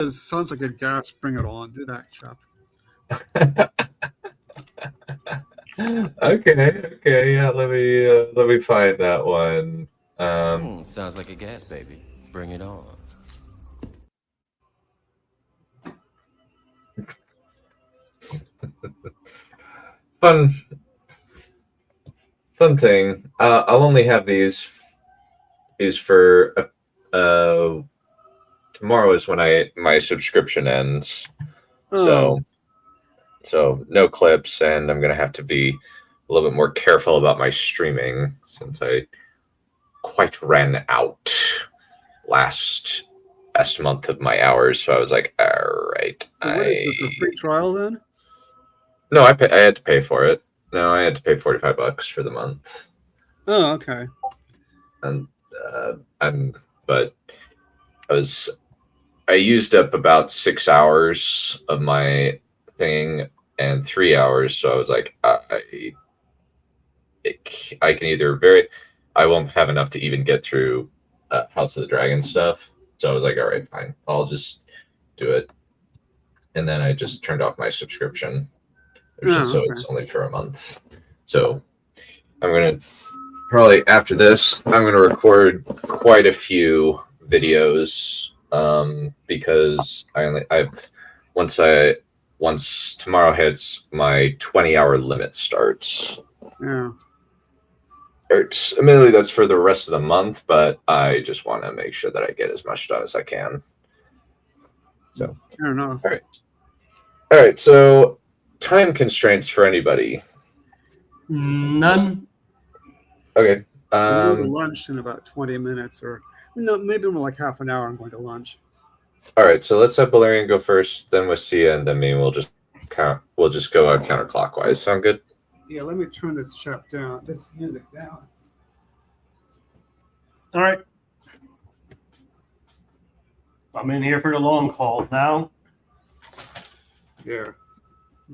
It sounds like a gas. Bring it on. Do that, chap. Okay, yeah. Let me find that one. Um, Sounds like a gas, baby. Bring it on. fun fun thing. I'll only have these for tomorrow is when I my subscription ends. Oh, So no clips, and I'm gonna have to be a little bit more careful about my streaming since I quite ran out last last month of my hours. So I was like, all right, so what is this? A free trial then? no, I had to pay for it. No, I had to pay $45 for the month, Oh, okay. and uh, I'm but I was I used up about 6 hours of my thing and 3 hours, so I was like, I can either very I won't have enough to even get through House of the Dragon stuff. So I was like, all right, fine, I'll just do it. And then I just turned off my subscription, Oh, so okay. it's only for a month. So I'm gonna probably after this, I'm gonna record quite a few videos because I've once tomorrow hits, my 20-hour limit starts. Yeah. It's admittedly that's for the rest of the month, but I just want to make sure that I get as much done as I can. So, Fair enough. all right. So, time constraints for anybody. None. Okay. I'm going to lunch in about 20 minutes, or no, maybe more like half an hour. I'm going to lunch. All right. So let's have Valerian go first, then Sia, and then me. We'll just go counterclockwise. Sound good? Yeah. Let me turn this chap down. This music down. All right. I'm in here for the long haul now. There.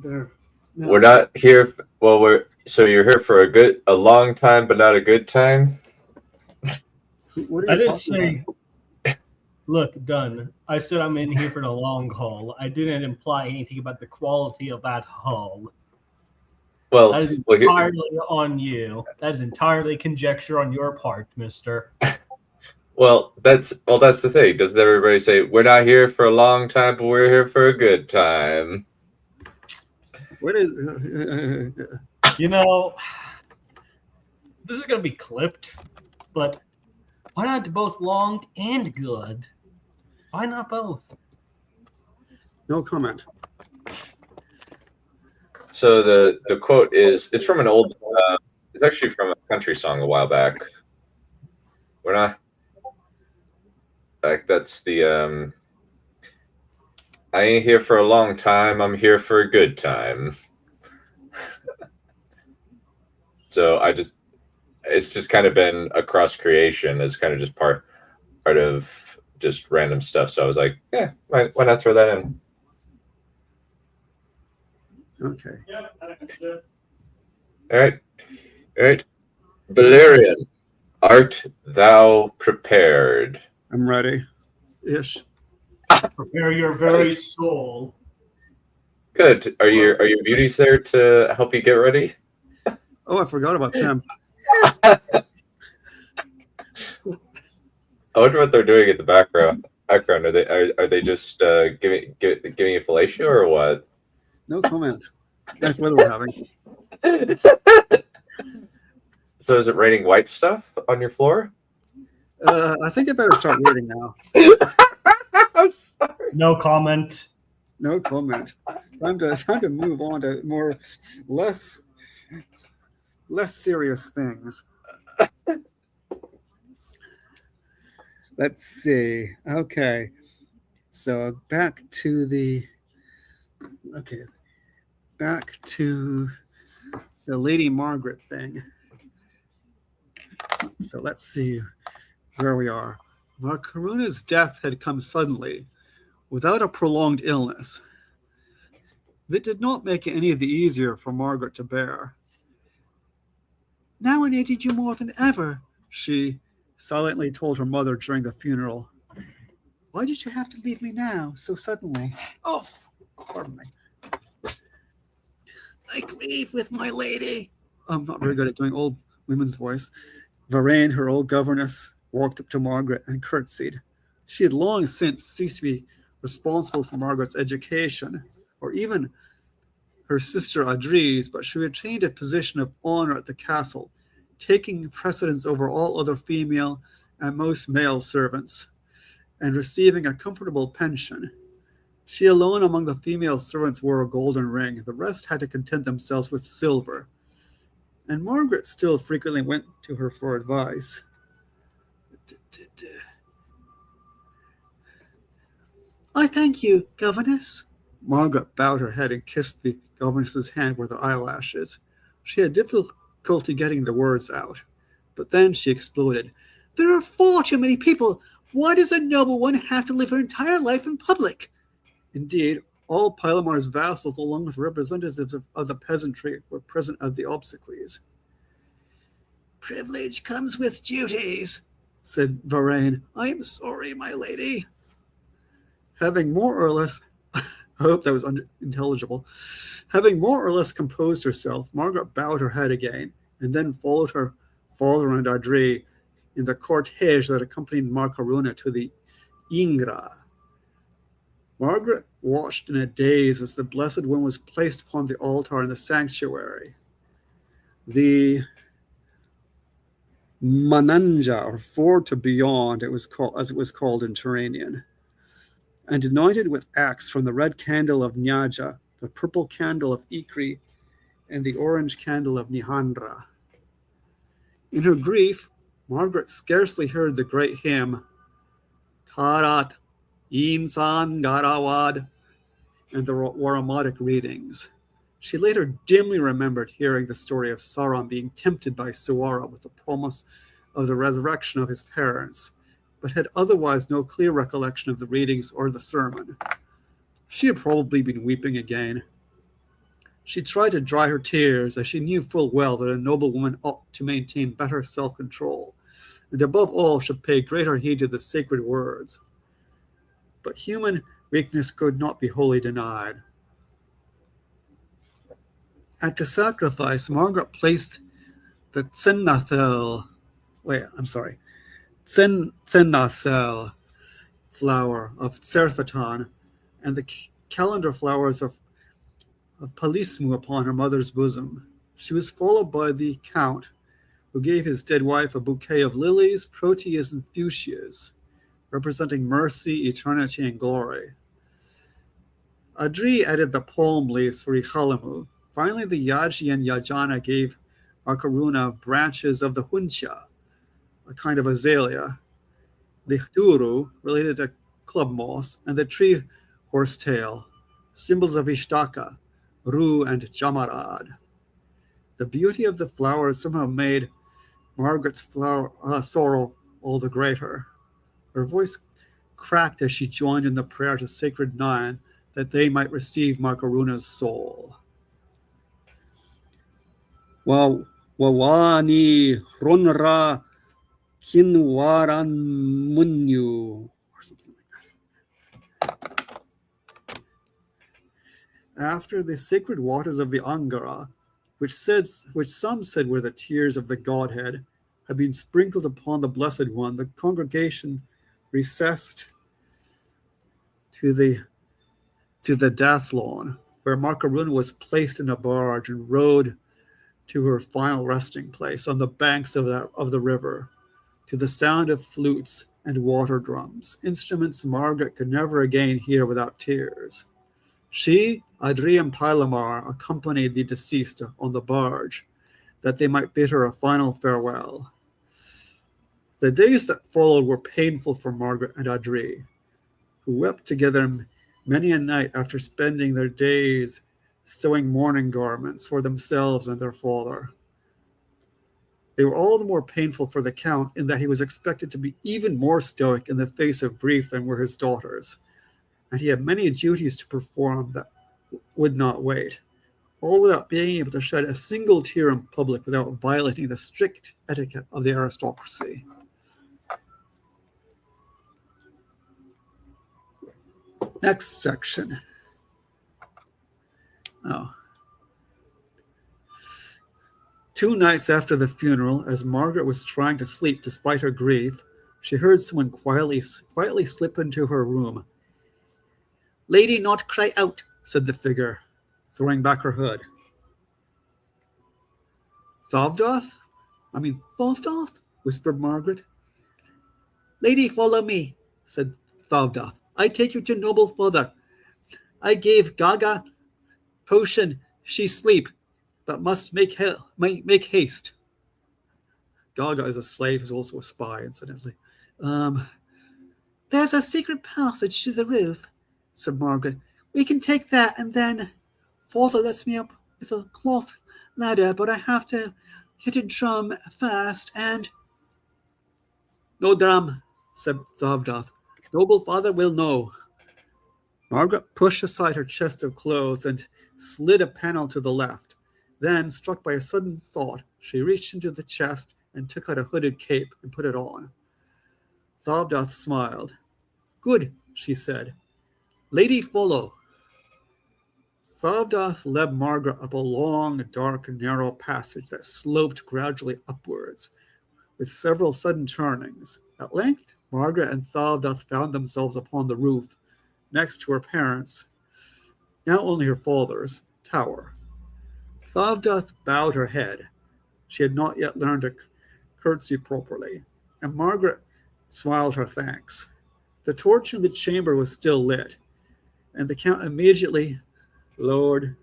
No. We're not here. Well, you're here for a long time, but not a good time. What are I you didn't talking about? say, look, done. I said I'm in here for the long haul. I didn't imply anything about the quality of that haul. Well, That is entirely on you. That is entirely conjecture on your part, mister. That's the thing. Doesn't everybody say we're not here for a long time, but we're here for a good time? What is? You know, this is going to be clipped, but why not both long and good? Why not both? No comment. So the quote it's from an old. It's actually from a country song a while back. We're not. Like that's the. I ain't here for a long time. I'm here for a good time. So it's just kind of been across creation as kind of just part of just random stuff. So I was like, yeah, why not throw that in? Okay. Yeah, All right. Valerian, art thou prepared? I'm ready. Ish. Prepare your very soul. Good. Are your beauties there to help you get ready? Oh, I forgot about them. I wonder what they're doing in the background. Are they just giving you fellatio or what? No comment. Nice weather we're having. So is it raining white stuff on your floor? I think I better start reading now. I'm sorry. No comment. No comment. Time to move on to less serious things. Let's see. Okay. So back to the Lady Margaret thing. So let's see where we are. Marcaruna's death had come suddenly, without a prolonged illness. That did not make it any the easier for Margaret to bear. Now I needed you more than ever, she silently told her mother during the funeral. Why did you have to leave me now, so suddenly? Oh, pardon me. I grieve with my lady. I'm not very good at doing old women's voice. Varane, her old governess, walked up to Margaret and curtsied. She had long since ceased to be responsible for Margaret's education, or even her sister Adri's, but she retained a position of honor at the castle, taking precedence over all other female and most male servants, and receiving a comfortable pension. She alone among the female servants wore a golden ring. The rest had to content themselves with silver. And Margaret still frequently went to her for advice. I thank you, governess. Margaret bowed her head and kissed the governess's hand with her eyelashes. She had difficulty getting the words out. But then she exploded. There are far too many people. Why does a noble one have to live her entire life in public? Indeed, all Pylamar's vassals, along with representatives of the peasantry, were present at the obsequies. Privilege comes with duties, said Varane. I am sorry, my lady. Having more or less, I hope that was unintelligible, having more or less composed herself, Margaret bowed her head again, and then followed her father and Adri in the cortege that accompanied Markaruna to the Ingra. Margaret watched in a daze as the Blessed One was placed upon the altar in the sanctuary. The Mananja, or ford to beyond, as it was called in Turanian, and anointed with axe from the red candle of Nyaja, the purple candle of Ikri, and the orange candle of Nihandra. In her grief, Margaret scarcely heard the great hymn, Karat, Insan Garawad, and the Waramatic readings. She later dimly remembered hearing the story of Sauron being tempted by Suara with the promise of the resurrection of his parents, but had otherwise no clear recollection of the readings or the sermon. She had probably been weeping again. She tried to dry her tears, as she knew full well that a noble woman ought to maintain better self-control, and above all should pay greater heed to the sacred words. But human weakness could not be wholly denied. At the sacrifice, Margaret placed the Tsennathel flower of Tserthatan and the calendar flowers of Palismu upon her mother's bosom. She was followed by the Count, who gave his dead wife a bouquet of lilies, proteas, and fuchsias, representing mercy, eternity, and glory. Adri added the palm leaves for Ichalamu. Finally, the Yaji and Yajana gave Markaruna branches of the Huncha, a kind of azalea, the Hduru, related to club moss, and the tree horsetail, symbols of Ishtaka, Ru, and Jamarad. The beauty of the flowers somehow made Margaret's sorrow all the greater. Her voice cracked as she joined in the prayer to Sacred Nine that they might receive Markaruna's soul. Wawani Runra Kinwaran Munyu, or something like that. After the sacred waters of the Angara, which some said were the tears of the Godhead, had been sprinkled upon the Blessed One, the congregation recessed to the death lawn, where Markaruna was placed in a barge and rowed to her final resting place on the banks of the river, to the sound of flutes and water drums, instruments Margaret could never again hear without tears. She, Adri, and Pylamar accompanied the deceased on the barge, that they might bid her a final farewell. The days that followed were painful for Margaret and Adri, who wept together many a night after spending their days sewing mourning garments for themselves and their father. They were all the more painful for the Count in that he was expected to be even more stoic in the face of grief than were his daughters, and he had many duties to perform that would not wait, all without being able to shed a single tear in public without violating the strict etiquette of the aristocracy. Next section. Oh. 2 nights after the funeral, as Margaret was trying to sleep despite her grief, she heard someone quietly slip into her room. "Lady, not cry out," said the figure, throwing back her hood. Thavdoth, whispered Margaret. "Lady, follow me," said Thavdoth. "I take you to noble father. I gave Gaga potion. She sleep, but must make haste." Gaga is a slave who's also a spy, incidentally. "There's a secret passage to the roof," said Margaret. "We can take that, and then father lets me up with a cloth ladder, but I have to hit a drum first, and—" "No drum," said Thavdoth. "Noble father will know." Margaret pushed aside her chest of clothes and slid a panel to the left. Then, struck by a sudden thought, she reached into the chest and took out a hooded cape and put it on. Thavdoth smiled. "Good," she said. "Lady, follow." Thavdoth led Margaret up a long, dark, narrow passage that sloped gradually upwards, with several sudden turnings. At length, Margaret and Thavdoth found themselves upon the roof, next to her parents', now only her father's, tower. Thavdoth bowed her head. She had not yet learned to curtsy properly, and Margaret smiled her thanks. The torch in the chamber was still lit, and the Count immediately lowered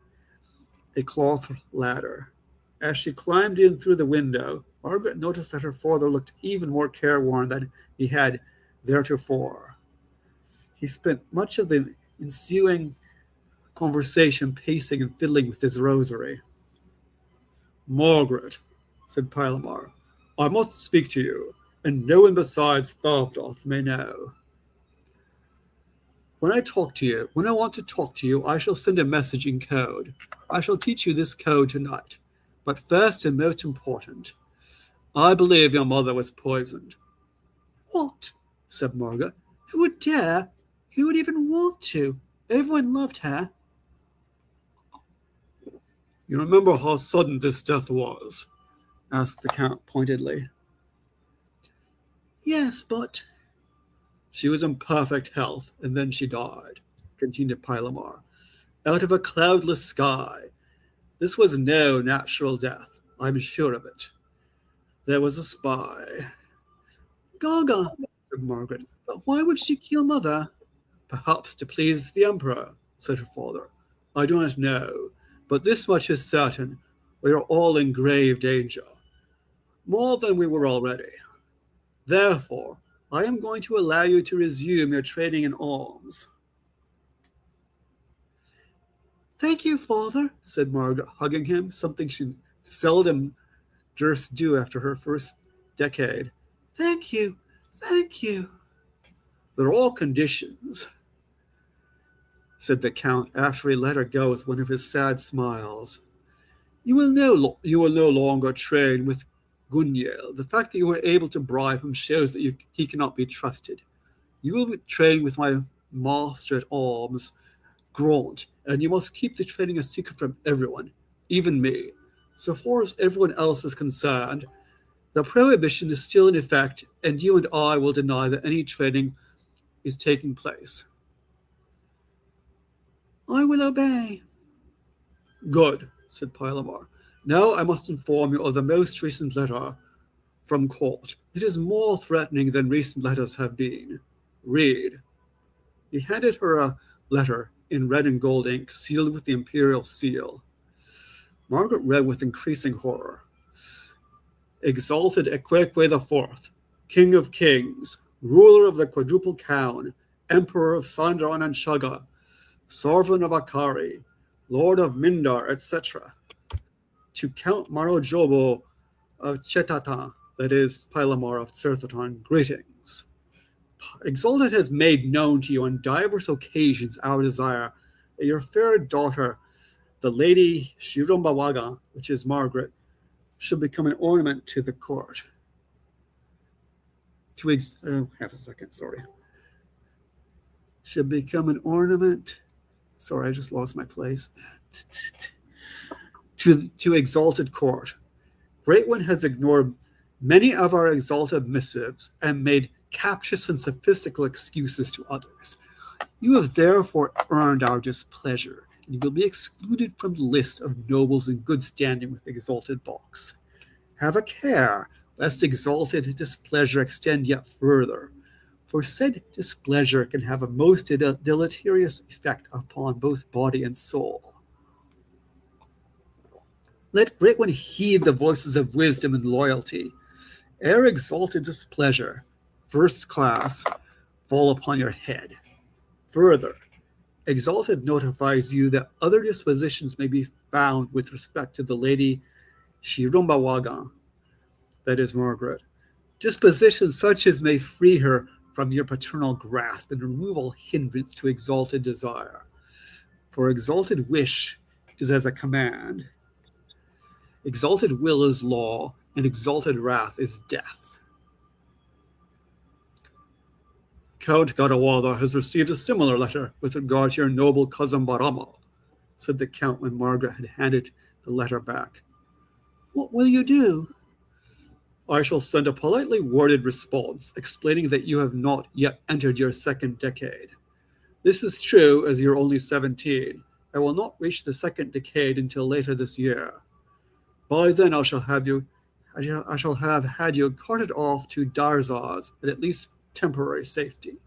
a cloth ladder. As she climbed in through the window, Margaret noticed that her father looked even more careworn than he had theretofore. He spent much of the ensuing conversation pacing and fiddling with his rosary. "Margaret," said Pilamar, "I must speak to you, and no one besides Thavdoth may know. When I want to talk to you, I shall send a message in code. I shall teach you this code tonight. But first and most important, I believe your mother was poisoned." "What?" said Margaret. "Who would dare? Who would even want to? Everyone loved her." "You remember how sudden this death was?" asked the Count pointedly. "Yes, but—" "She was in perfect health, and then she died," continued Pilamar, "out of a cloudless sky. This was no natural death, I'm sure of it. There was a spy." "Gaga," said Margaret, "but why would she kill Mother?" "Perhaps to please the Emperor," said her father. "I do not know, but this much is certain. We are all in grave danger, more than we were already. Therefore, I am going to allow you to resume your training in arms." "Thank you, father," said Margaret, hugging him, something she seldom durst do after her first decade. "Thank you, thank you." "There are conditions," said the Count after he let her go with one of his sad smiles. You will no longer train with Gunniel. The fact that you were able to bribe him shows that he cannot be trusted. You will be trained with my master at arms, Grant, and you must keep the training a secret from everyone, even me. So far as everyone else is concerned, the prohibition is still in effect, and you and I will deny that any training is taking place." "I will obey." "Good," said Pilamar. "Now I must inform you of the most recent letter from court. It is more threatening than recent letters have been. Read." He handed her a letter in red and gold ink, sealed with the imperial seal. Margaret read with increasing horror. "Exalted Equeque IV, King of Kings, ruler of the quadruple Cown, Emperor of Sandron and Shaga, Sovereign of Akari, Lord of Mindar, etc. To Count Marojobo of Chetatan, that is, Pilamar of Certhaton, greetings. Exalted has made known to you on divers occasions our desire that your fair daughter, the Lady Shirombawaga, which is Margaret, should become an ornament to the court. Half a second, sorry. should become an ornament. Sorry, I just lost my place. To exalted court. Great One has ignored many of our exalted missives and made captious and sophistical excuses to others. You have therefore earned our displeasure, and you will be excluded from the list of nobles in good standing with exalted box. Have a care, lest exalted displeasure extend yet further, for said displeasure can have a most deleterious effect upon both body and soul. Let Great One heed the voices of wisdom and loyalty. Ere exalted displeasure, first class, fall upon your head. Further, exalted notifies you that other dispositions may be found with respect to the lady Shirumbawaga, that is Margaret. Dispositions such as may free her from your paternal grasp and remove all hindrance to exalted desire. For exalted wish is as a command. Exalted will is law, and exalted wrath is death. Count Gadawada has received a similar letter with regard to your noble cousin Barama, said the Count when Margaret had handed the letter back. What will you do? I shall send a politely worded response explaining that you have not yet entered your second decade. This is true as you're only 17 and will not reach the second decade until later this year. By then I shall have had you carted off to Darzaz at least temporary safety.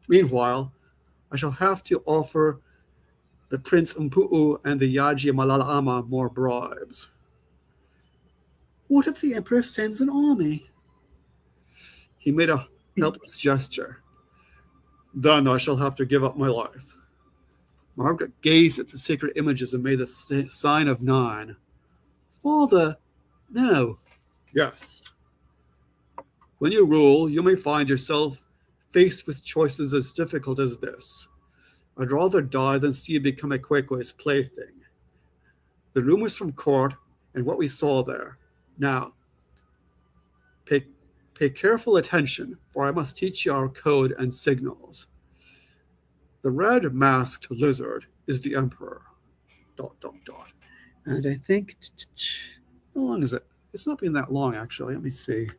Meanwhile, I shall have to offer the Prince Umpu'u and the Yaji Malala more bribes. What if the Emperor sends an army? He made a helpless gesture. Then I shall have to give up my life. Margaret gazed at the sacred images and made the sign of 9. Father, no. Yes. When you rule, you may find yourself faced with choices as difficult as this. I'd rather die than see you become a Kwekwe's plaything. The rumors from court and what we saw there. Now, pay careful attention, for I must teach you our code and signals. The red masked lizard is the Emperor. ... And I think, how long is it? It's not been that long, actually. Let me see.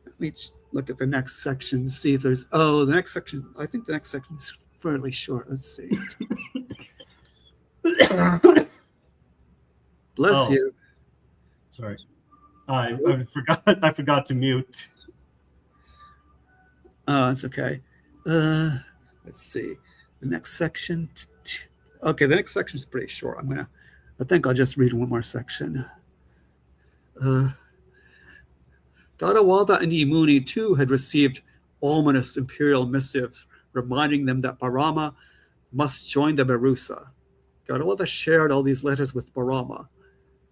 Let me look at the next section, see if there's, the next section, I think the next section is fairly short. Let's see. Bless you. Sorry. I forgot to mute. It's okay. Let's see. The next section. Okay, the next section is pretty short. I think I'll just read one more section. Gadawada and Imuni too had received ominous imperial missives reminding them that Barama must join the Barusa. Gadawada shared all these letters with Barama,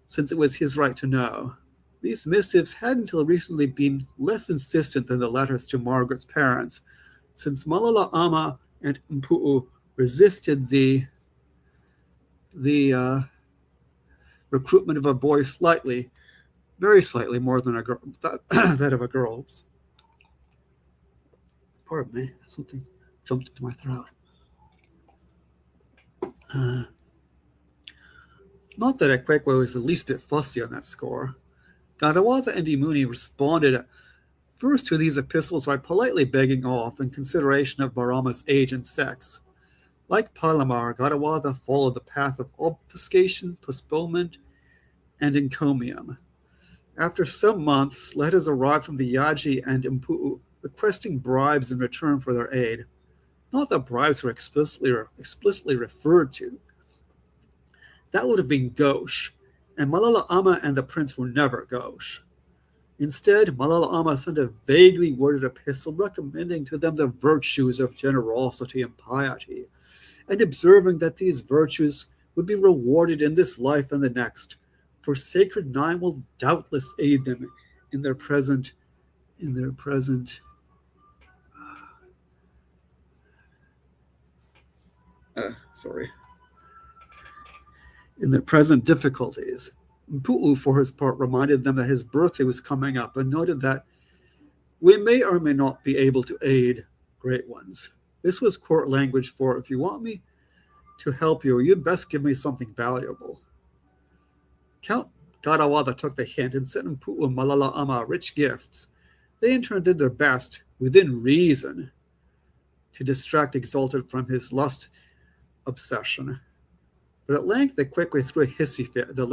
since it was his right to know. These missives had until recently been less insistent than the letters to Margaret's parents, since Malala Ama and Umpu'u resisted the recruitment of a boy slightly, very slightly more than a girl, that of a girl's. Pardon me, something jumped into my throat. Not that Ekwekwe was the least bit fussy on that score. Gadawada and Imuni responded first to these epistles by politely begging off in consideration of Barama's age and sex. Like Palamar, Gadawada followed the path of obfuscation, postponement, and encomium. After some months, letters arrived from the Yaji and Umpu'u requesting bribes in return for their aid. Not that bribes were explicitly referred to. That would have been gauche, and Malala Ama and the prince were never gauche. Instead, Malala Ama sent a vaguely worded epistle recommending to them the virtues of generosity and piety, and observing that these virtues would be rewarded in this life and the next, for Sacred Nine will doubtless aid them in their present difficulties. Mpu'u, for his part, reminded them that his birthday was coming up and noted that We may or may not be able to aid great ones. This was court language for, if you want me to help you, you'd best give me something valuable. Count Garawada took the hint and sent Mpu'u and Malala Ama rich gifts. They in turn did their best, within reason, to distract Exalted from his lust obsession. But at length they quickly threw a hissy fit. The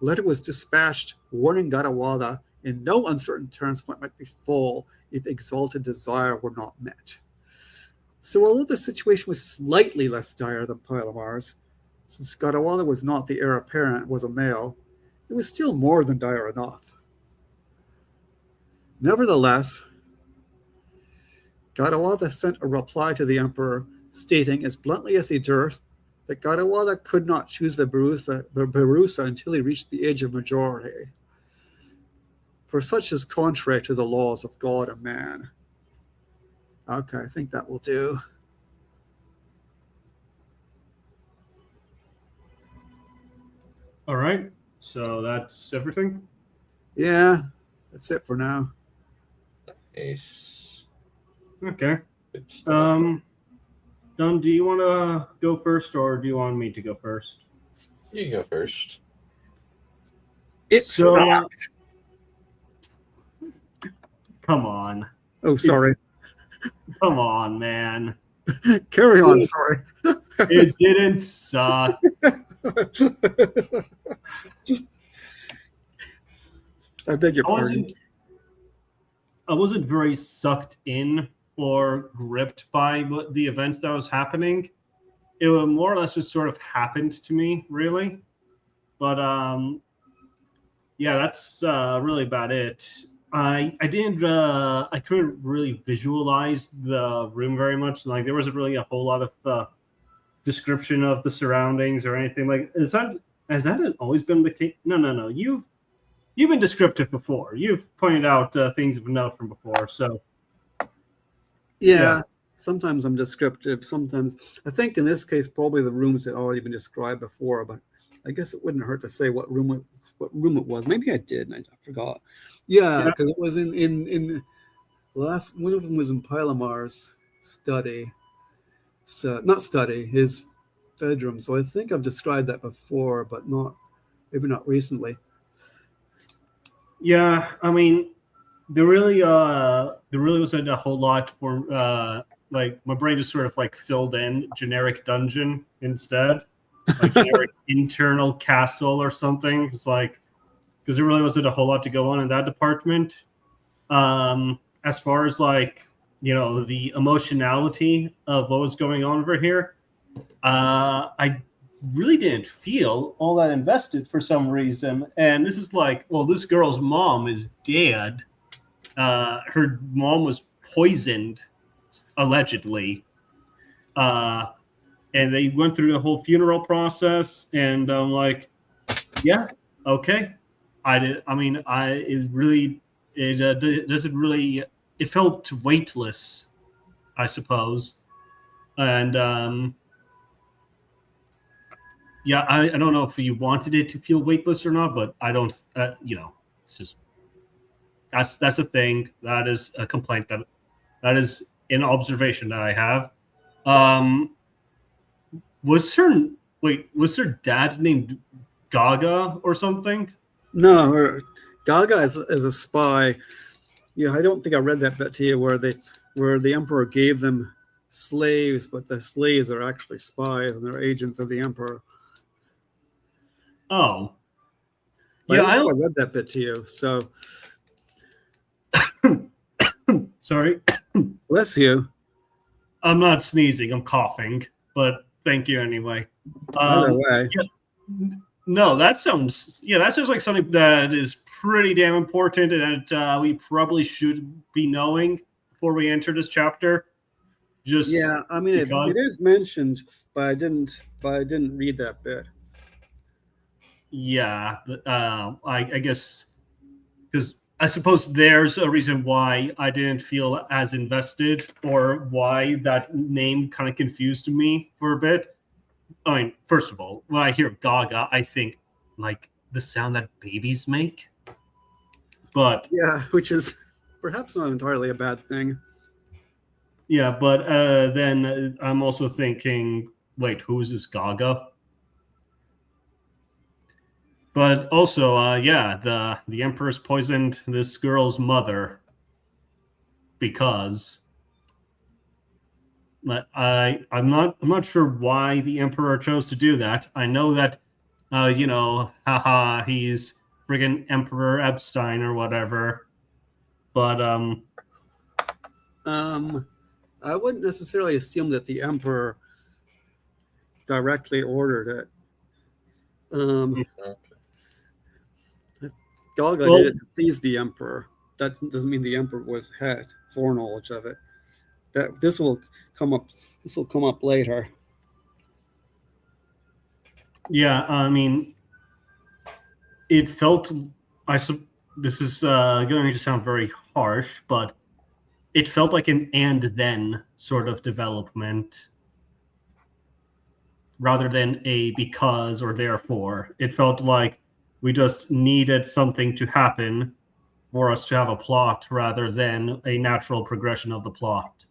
letter was dispatched, warning Garawada in no uncertain terms what might befall if Exalted desire were not met. So although the situation was slightly less dire than Palomar's, since Garawada was not the heir apparent, was a male, it was still more than dire enough. Nevertheless, Garawada sent a reply to the emperor, stating as bluntly as he durst that Garawada could not choose the Barusa until he reached the age of majority, for such is contrary to the laws of God and man. Okay, I think that will do. All right. So that's everything. Yeah, that's it for now. Ace. Okay. Good stuff. Dunn, do you want to go first, or do you want me to go first? You can go first. It So- sucked. Come on. Oh, sorry. Come on, man. Carry on, sorry. It didn't suck. I beg your I pardon. wasn't very sucked in or gripped by the events that was happening. It was more or less just sort of happened to me, really. But yeah, that's really about it. I couldn't really visualize the room very much. Like there wasn't really a whole lot of description of the surroundings or anything. Like has that always been the case? No. You've been descriptive before. You've pointed out things of note from before. So Yeah, sometimes I'm descriptive. Sometimes I think in this case probably the rooms had already been described before, but I guess it wouldn't hurt to say what room it was. Maybe I did, and I forgot. Yeah, because it was in last one of them was in Pilamar's study. So not study, his bedroom. So I think I've described that before, but maybe not recently. yeah, I mean, there really wasn't a whole lot for like my brain just sort of like filled in generic dungeon instead, like generic internal castle or something. It's like because there really wasn't a whole lot to go on in that department. As far as like the emotionality of what was going on over here, I really didn't feel all that invested for some reason. And this is like, well, this girl's mom is dead. Her mom was poisoned, allegedly. And they went through the whole funeral process, and I'm like, yeah, okay. It doesn't really. It felt weightless, I suppose, and yeah, I don't know if you wanted it to feel weightless or not, but I don't. It's just that's a thing. That is a complaint. That is an observation that I have. Was her dad named Gaga or something? No, Gaga is a spy. Yeah, I don't think I read that bit to you where the emperor gave them slaves, but the slaves are actually spies and they're agents of the emperor. Oh, But yeah, I read that bit to you. So sorry, bless you. I'm not sneezing. I'm coughing, but thank you anyway. Either way, No, that sounds like something that is pretty damn important and that we probably should be knowing before we enter this chapter. Just yeah, I mean it is mentioned, but I didn't read that bit. yeah, I guess because I suppose there's a reason why I didn't feel as invested or why that name kind of confused me for a bit. I mean, first of all, when I hear Gaga, I think like the sound that babies make. But Yeah, which is perhaps not entirely a bad thing. Yeah, but then I'm also thinking, wait, who is this Gaga? But also, yeah, the Emperor's poisoned this girl's mother because I'm not sure why the Emperor chose to do that. I know that haha, he's friggin' Emperor Epstein or whatever. But I wouldn't necessarily assume that the Emperor directly ordered it. Gaga did it to please the Emperor. That doesn't mean the Emperor had foreknowledge of it. That this will come up later. yeah, I mean, it felt this is going to sound very harsh, but it felt like an and then sort of development rather than a because or therefore. It felt like we just needed something to happen for us to have a plot rather than a natural progression of the plot.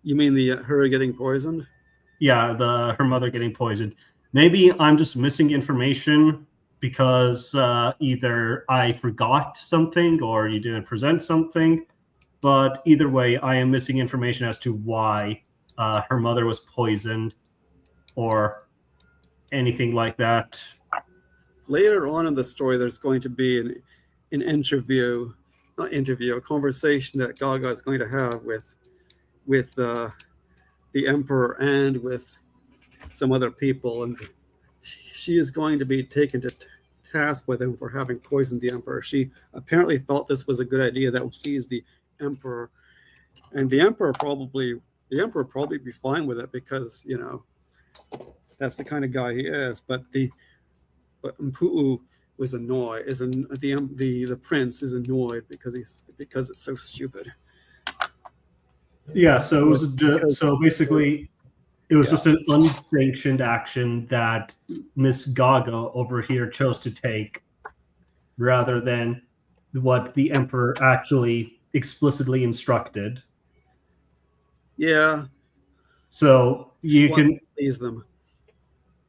You mean her getting poisoned? Yeah, her mother getting poisoned. Maybe I'm just missing information because either I forgot something or you didn't present something. But either way, I am missing information as to why her mother was poisoned or anything like that. Later on in the story, there's going to be a conversation that Gaga is going to have with the Emperor and with some other people, and she is going to be taken to task with him for having poisoned the Emperor. She apparently thought this was a good idea that would please the Emperor, and the Emperor probably be fine with it because that's the kind of guy he is. But Mpu'u was annoyed. The prince is annoyed because it's so stupid. Yeah, so it was basically it was just an unsanctioned action that Miss Gaga over here chose to take, rather than what the Emperor actually explicitly instructed. Yeah. So you can please them.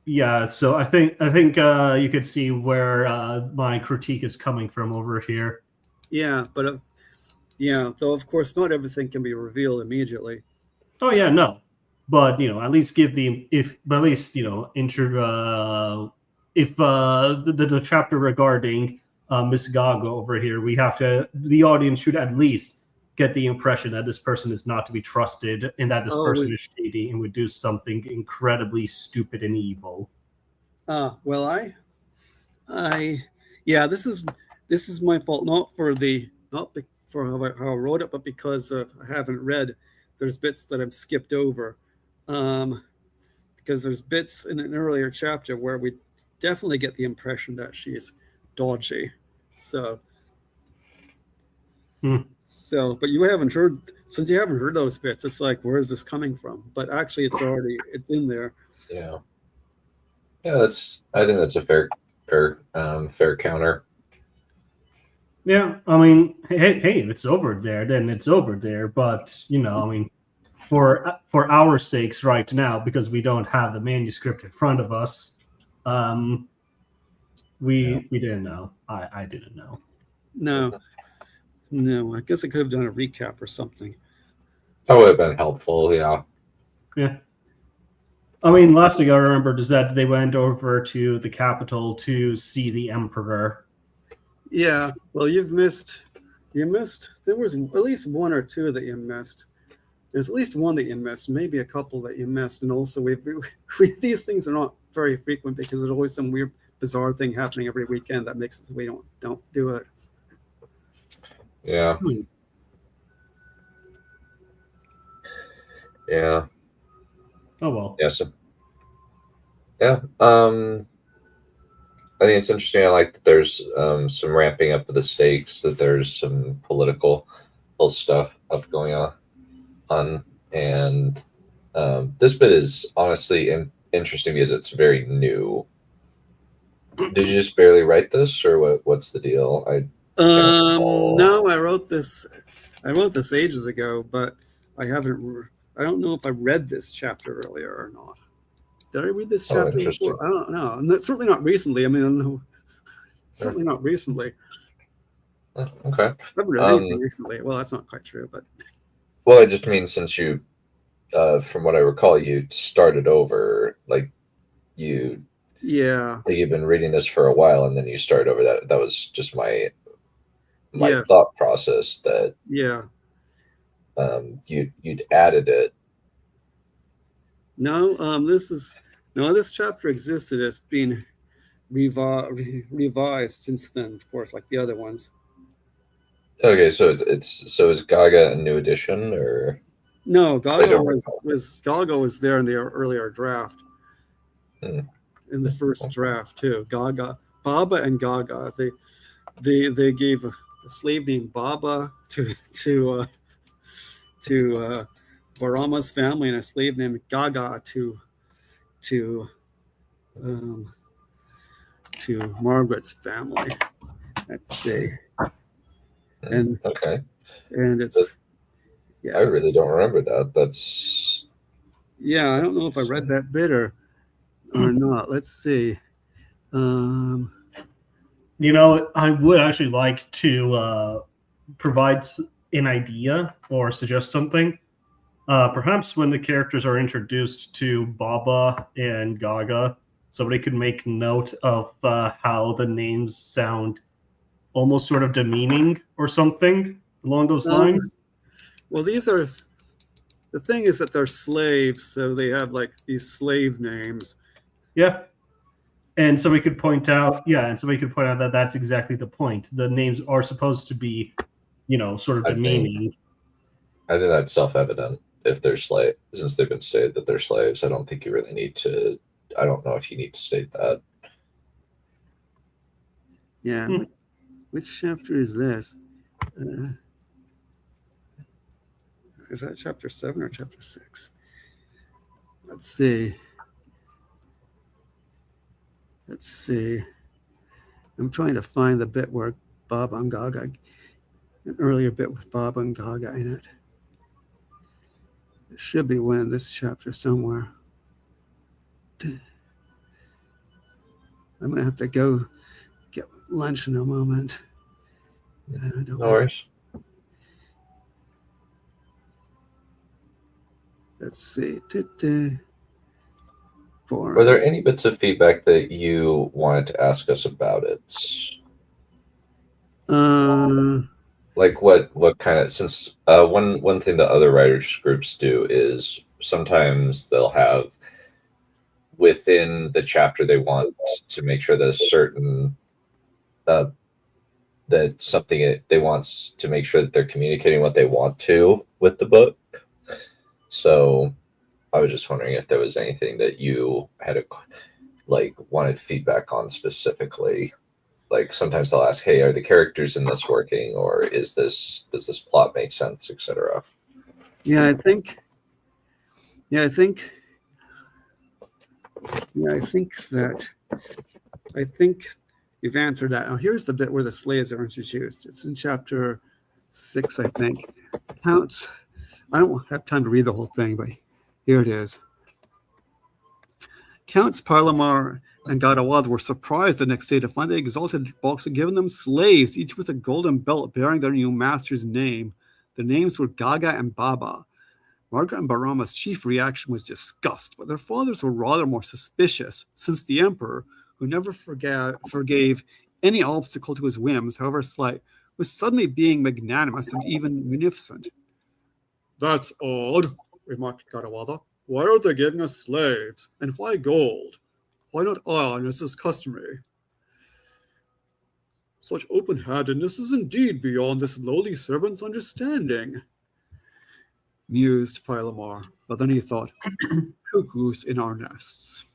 Yeah, so I think you could see where my critique is coming from over here. Yeah, but though of course not everything can be revealed immediately. Oh yeah, no, but at least give the chapter regarding Miss Gaga over here, the audience should at least get the impression that this person is not to be trusted and that this person is shady and would do something incredibly stupid and evil. Well, this is my fault, not for how I wrote it, but because I haven't read. There's bits that I've skipped over, because there's bits in an earlier chapter where we definitely get the impression that she's dodgy. So, but you haven't heard those bits. It's like, where is this coming from? But actually, it's in there. Yeah. Yeah, I think that's a fair counter. Yeah, I mean, hey, if it's over there, then it's over there. But I mean, for our sakes, right now, because we don't have the manuscript in front of us, we didn't know. I didn't know. No. I guess I could have done a recap or something. That would have been helpful. Yeah. Yeah. I mean, last thing I remembered is that they went over to the capital to see the Emperor. Yeah, well, you missed. There was at least one or two that you missed. There's at least one that you missed, maybe a couple that you missed, and also these things are not very frequent because there's always some weird, bizarre thing happening every weekend that makes we don't do it. Yeah. Yeah. Oh well. Yeah. So, yeah. I think it's interesting. I like that there's some ramping up of the stakes, that there's some political stuff going on, and this bit is honestly interesting because it's very new. Did you just barely write this, or what's the deal? No, I wrote this. I wrote this ages ago, but I haven't. I don't know if I read this chapter earlier or not. Did I read this Oh, chapter interesting. before? I don't know. And that's certainly not recently. I mean, no, certainly not recently. Okay. I haven't read anything recently. Well, that's not quite true, but Well, I just mean since you, from what I recall, you started over, like yeah, you've been reading this for a while, and then you start over. That was just my yes, thought process that yeah. you'd added it. No, this chapter existed. It's been revised since then, of course, like the other ones. Okay, so is Gaga a new edition or? No, I Gaga don't was there in the earlier draft. Hmm. In the first draft too. Gaga, Baba and Gaga. They gave a slave named Baba to Barama's family and a slave named Gaga to Margaret's family. Let's see. And Okay. And it's I really don't remember that. That's I don't know if I read that bit or not. Let's see. You know, I would actually like to provide an idea or suggest something. Perhaps when the characters are introduced to Baba and Gaga, somebody could make note of how the names sound almost sort of demeaning or something along those lines. Well, the thing is that they're slaves, so they have like these slave names. Yeah. And somebody could point out, that that's exactly the point. The names are supposed to be, sort of demeaning. I think that's self-evident. If they're slaves, since they've been stated that they're slaves, I don't think you really need to. I don't know if you need to state that. Yeah. Which chapter is this? Is that chapter 7 or chapter 6? Let's see. I'm trying to find the bit where Baba and Gaga, an earlier bit with Baba and Gaga in it. There should be one in this chapter somewhere. I'm going to have to go get lunch in a moment. No worries. Let's see. Were there any bits of feedback that you wanted to ask us about it? Like what kind of, since one thing that other writers groups do is sometimes they'll have within the chapter they want to make sure that a certain that something they want to make sure that they're communicating what they want to with the book. So I was just wondering if there was anything that you had wanted feedback on specifically. Like sometimes they'll ask, "Hey, are the characters in this working, or does this plot make sense, etc." I think you've answered that. Now here's the bit where the slaves are introduced. It's in chapter 6, I think. Counts. I don't have time to read the whole thing, but here it is. Counts Parlamar and Gadawad were surprised the next day to find the exalted Box had given them slaves, each with a golden belt bearing their new master's name. The names were Gaga and Baba. Margaret and Barama's chief reaction was disgust, but their fathers were rather more suspicious, since the emperor, who never forgave any obstacle to his whims, however slight, was suddenly being magnanimous and even munificent. "That's odd," remarked Garawada. "Why are they giving us slaves? And why gold? Why not iron as is customary? Such open-handedness is indeed beyond this lowly servant's understanding," mused Pilamar, but then he thought, "Cuckoos in our nests."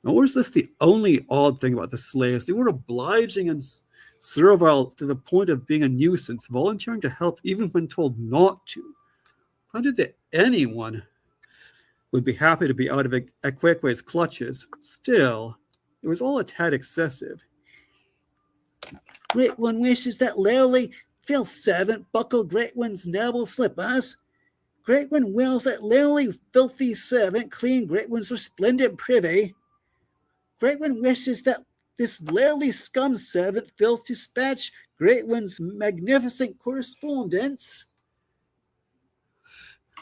Nor was this the only odd thing about the slaves. They were obliging and servile to the point of being a nuisance, volunteering to help even when told not to. Granted that anyone would be happy to be out of Ekwekwe's clutches, still, it was all a tad excessive. Great One wishes that lowly filth servant buckle Great One's noble slippers. Great One wills that lowly filthy servant clean Great One's resplendent privy. Great One wishes that this lowly scum servant filth dispatch Great One's magnificent correspondence.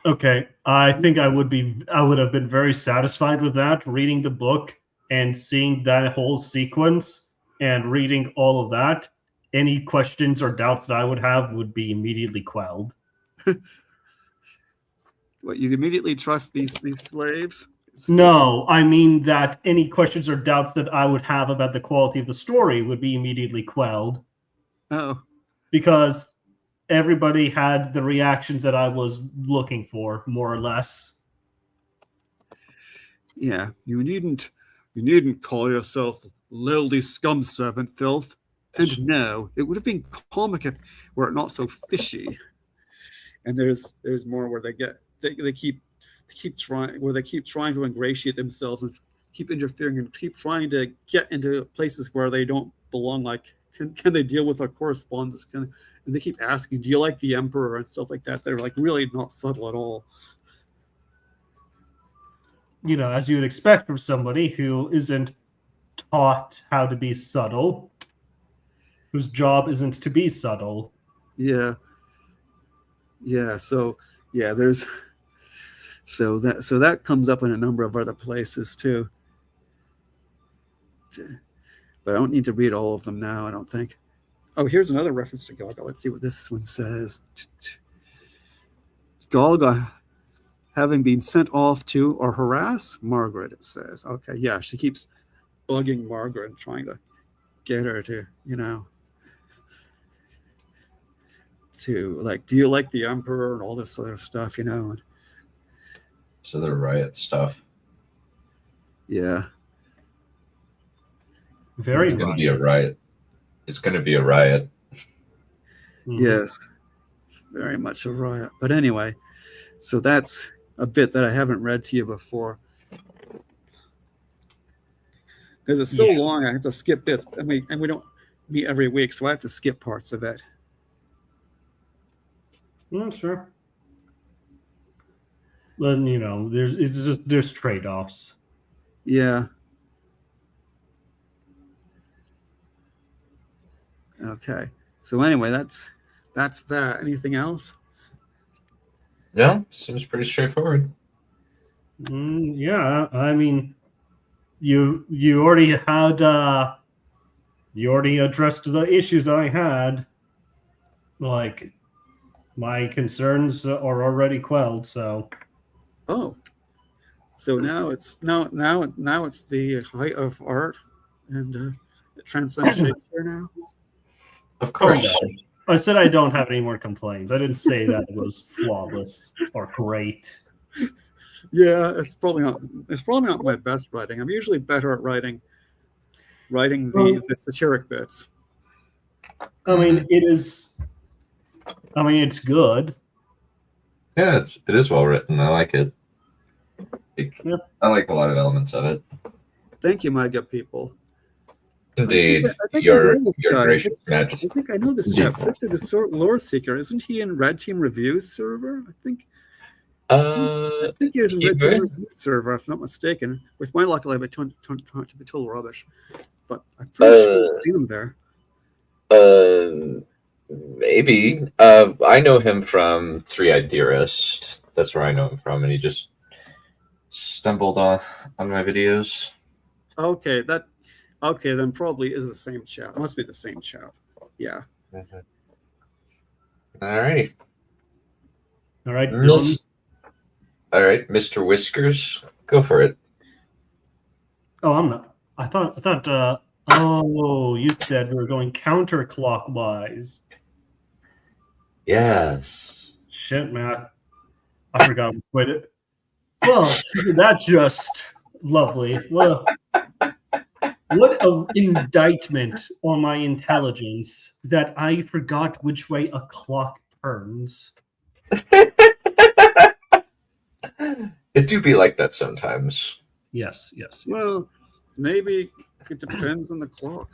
Okay, I think I would have been very satisfied with that, reading the book and seeing that whole sequence and reading all of that. Any questions or doubts that I would have would be immediately quelled. What, you immediately trust these slaves? No, I mean that any questions or doubts that I would have about the quality of the story would be immediately quelled. Oh, Because everybody had the reactions that I was looking for, more or less. yeah. You needn't call yourself lowly scum servant filth. And no, it would have been comic if were it not so fishy. And there's more where they keep trying to ingratiate themselves and keep interfering and keep trying to get into places where they don't belong. Like, can they deal with our correspondence? And they keep asking, do you like the emperor and stuff like that? They're like really not subtle at all. You know, as you would expect from somebody who isn't taught how to be subtle, whose job isn't to be subtle. Yeah. So that comes up in a number of other places too. But I don't need to read all of them now, I don't think. Oh, here's another reference to Galga. Let's see what this one says. Galga having been sent off to or harass Margaret, it says. Okay, yeah, she keeps bugging Margaret and trying to get her to, to like, do you like the emperor and all this other stuff, And, So the riot stuff. yeah. Very It's going to be a riot. It's going to be a riot. Mhm. Yes, very much a riot. But anyway, so that's a bit that I haven't read to you before. Because it's so long, I have to skip bits. And we don't meet every week, so I have to skip parts of it. Sure. Then there's trade-offs. Yeah. Okay. So anyway, that's that. Anything else? No, seems pretty straightforward. Yeah, I mean, you already had you already addressed the issues I had. Like, my concerns are already quelled. So. Oh. So now it's the height of art, and it transcends Shakespeare now. Of course. Oh, no. I said I don't have any more complaints. I didn't say that it was flawless or great. Yeah, it's probably not my best writing. I'm usually better at writing the satiric bits. I mean, it is. I mean, it's good. Yeah, it is well written. I like it. I like a lot of elements of it. Thank you, my good people. Indeed, I think your I know this guy. gracious majesty. I think I know this chap. Richard, the Lore Seeker. Isn't he in Red Team Reviews server? I think he was in Red Team Reviews server, if I'm not mistaken. With my luck, I've been total rubbish. But I'm pretty sure I've seen him there. Maybe. I know him from Three-Eyed Theorist. That's where I know him from, and he just stumbled on my videos. Okay, then probably is the same chap. Must be the same chap. Yeah. Mm-hmm. All right. All right. All right, Mr. Whiskers, go for it. Oh, I'm not. I thought. Oh, you said we were going counterclockwise. Yes. Shit, man. I forgot to quit it. Well, that's just lovely. What an indictment on my intelligence that I forgot which way a clock turns. It do be like that sometimes. Yes. Well, maybe it depends on the clock.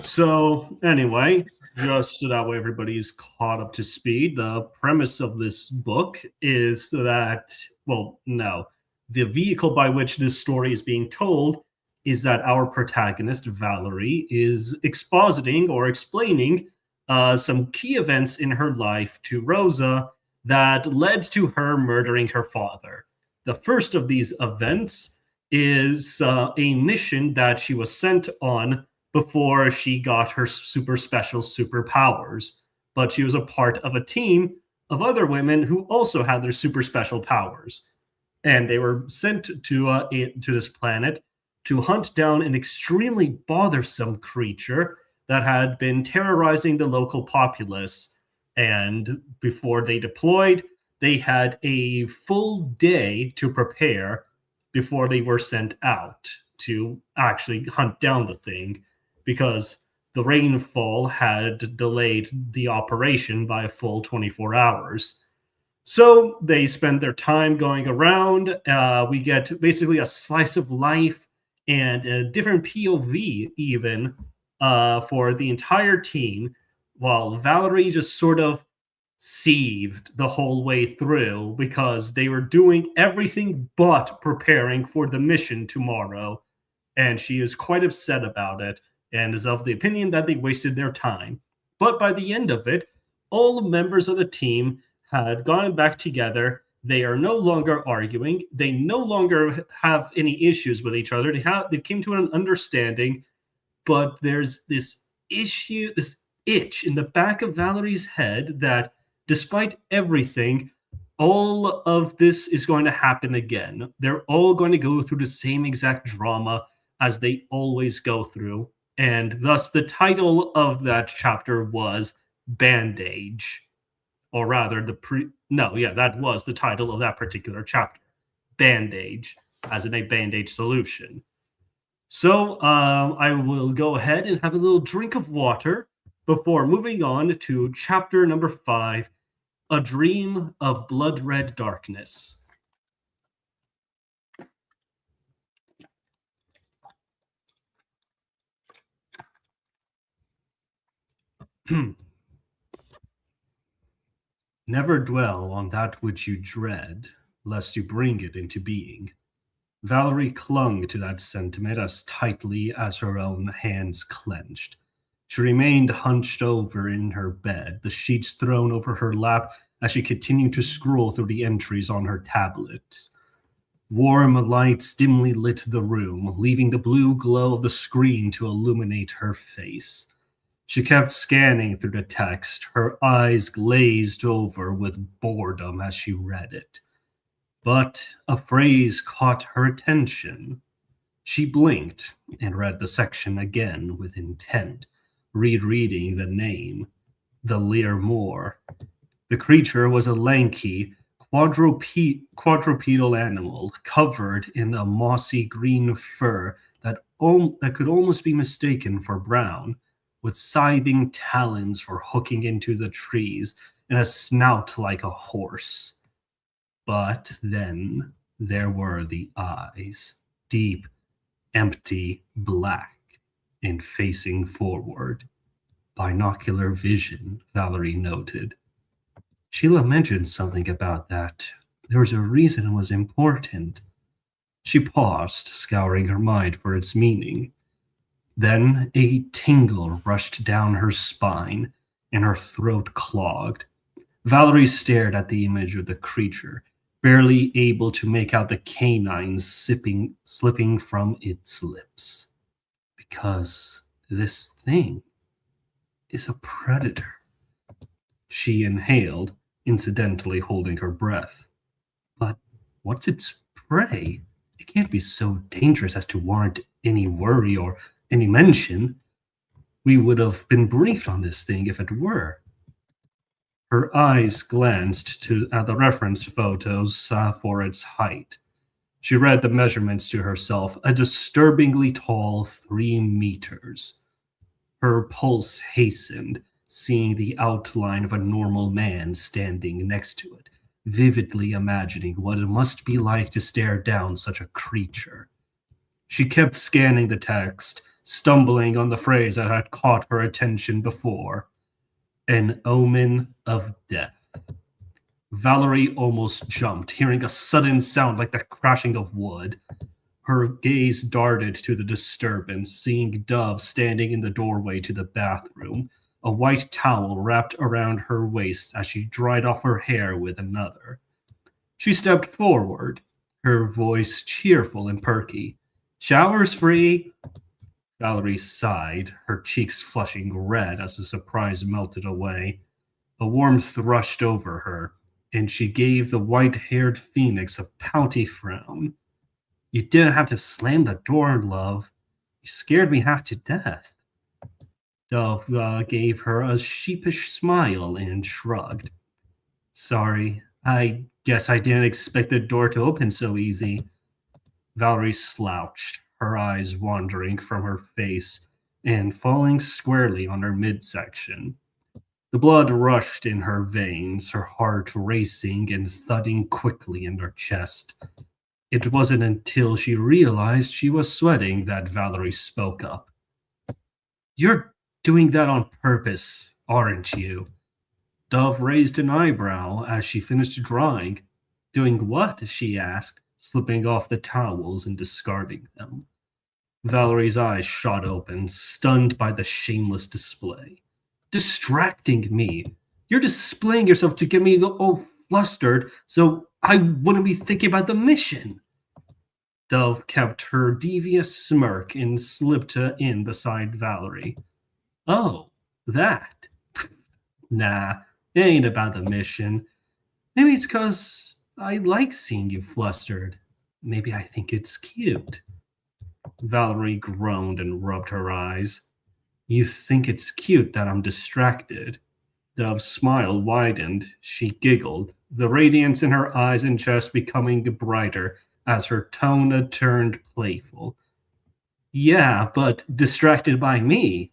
So, anyway, just so that way everybody's caught up to speed, the premise of this book is that, well, no, the vehicle by which this story is being told is that our protagonist, Valerie, is expositing or explaining some key events in her life to Rosa that led to her murdering her father. The first of these events is a mission that she was sent on before she got her super special superpowers. But she was a part of a team of other women who also had their super special powers. And they were sent to this planet to hunt down an extremely bothersome creature that had been terrorizing the local populace. And before they deployed, they had a full day to prepare before they were sent out to actually hunt down the thing, because the rainfall had delayed the operation by a full 24 hours. So they spend their time going around. We get basically a slice of life and a different POV even for the entire team, while Valerie just sort of seethed the whole way through because they were doing everything but preparing for the mission tomorrow. And she is quite upset about it and is of the opinion that they wasted their time. But by the end of it, all the members of the team had gone back together. They are no longer arguing. They no longer have any issues with each other. They came to an understanding, but there's this issue, this itch in the back of Valerie's head that despite everything, all of this is going to happen again. They're all going to go through the same exact drama as they always go through. And thus the title of that chapter was Bandage. Or rather, that was the title of that particular chapter. Bandage, as in a Band-Aid solution. So I will go ahead and have a little drink of water before moving on to chapter number 5, A Dream of Blood Red Darkness. Never dwell on that which you dread, lest you bring it into being. Valerie clung to that sentiment as tightly as her own hands clenched. She remained hunched over in her bed, the sheets thrown over her lap as she continued to scroll through the entries on her tablet. Warm lights dimly lit the room, leaving the blue glow of the screen to illuminate her face. She kept scanning through the text, her eyes glazed over with boredom as she read it. But a phrase caught her attention. She blinked and read the section again with intent, rereading the name, the Lear Moor. The creature was a lanky, quadrupedal animal covered in a mossy green fur that could almost be mistaken for brown, with scything talons for hooking into the trees and a snout like a horse. But then there were the eyes, deep, empty, black, and facing forward. Binocular vision, Valerie noted. Sheila mentioned something about that. There was a reason it was important. She paused, scouring her mind for its meaning. Then a tingle rushed down her spine, and her throat clogged. Valerie stared at the image of the creature, barely able to make out the canines slipping from its lips. Because this thing is a predator. She inhaled, incidentally holding her breath. But what's its prey? It can't be so dangerous as to warrant any worry or any mention. We would have been briefed on this thing if it were. Her eyes glanced at the reference photos for its height. She read the measurements to herself, a disturbingly tall 3 meters. Her pulse hastened, seeing the outline of a normal man standing next to it, vividly imagining what it must be like to stare down such a creature. She kept scanning the text, stumbling on the phrase that had caught her attention before. An omen of death. Valerie almost jumped, hearing a sudden sound like the crashing of wood. Her gaze darted to the disturbance, seeing Dove standing in the doorway to the bathroom, a white towel wrapped around her waist as she dried off her hair with another. She stepped forward, her voice cheerful and perky. "Shower's free." Valerie sighed, her cheeks flushing red as the surprise melted away. A warmth rushed over her, and she gave the white-haired phoenix a pouty frown. "You didn't have to slam the door, love. You scared me half to death." Dove gave her a sheepish smile and shrugged. "Sorry, I guess I didn't expect the door to open so easy." Valerie slouched, her eyes wandering from her face and falling squarely on her midsection. The blood rushed in her veins, her heart racing and thudding quickly in her chest. It wasn't until she realized she was sweating that Valerie spoke up. "You're doing that on purpose, aren't you?" Dove raised an eyebrow as she finished drying. "Doing what?" she asked, slipping off the towels and discarding them. Valerie's eyes shot open, stunned by the shameless display. "Distracting me? You're displaying yourself to get me all flustered so I wouldn't be thinking about the mission." Dove kept her devious smirk and slipped in beside Valerie. "Oh, that? Nah, it ain't about the mission. Maybe it's 'cause I like seeing you flustered. Maybe I think it's cute." Valerie groaned and rubbed her eyes. "You think it's cute that I'm distracted?" Dove's smile widened. She giggled, the radiance in her eyes and chest becoming brighter as her tone turned playful. "Yeah, but distracted by me.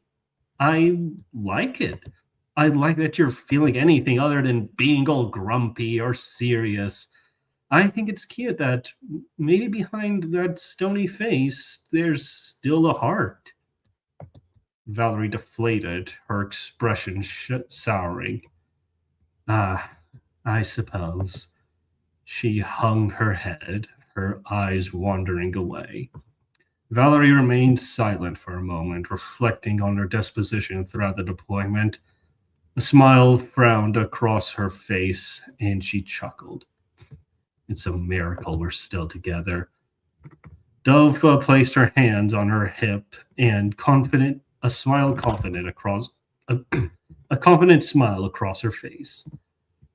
I like it. I like that you're feeling anything other than being all grumpy or serious. I think it's cute that maybe behind that stony face, there's still a heart." Valerie deflated, her expression souring. "Ah, I suppose." She hung her head, her eyes wandering away. Valerie remained silent for a moment, reflecting on her disposition throughout the deployment. A smile frowned across her face, and she chuckled. "It's a miracle we're still together." Dove placed her hands on her hip, and a confident smile across her face.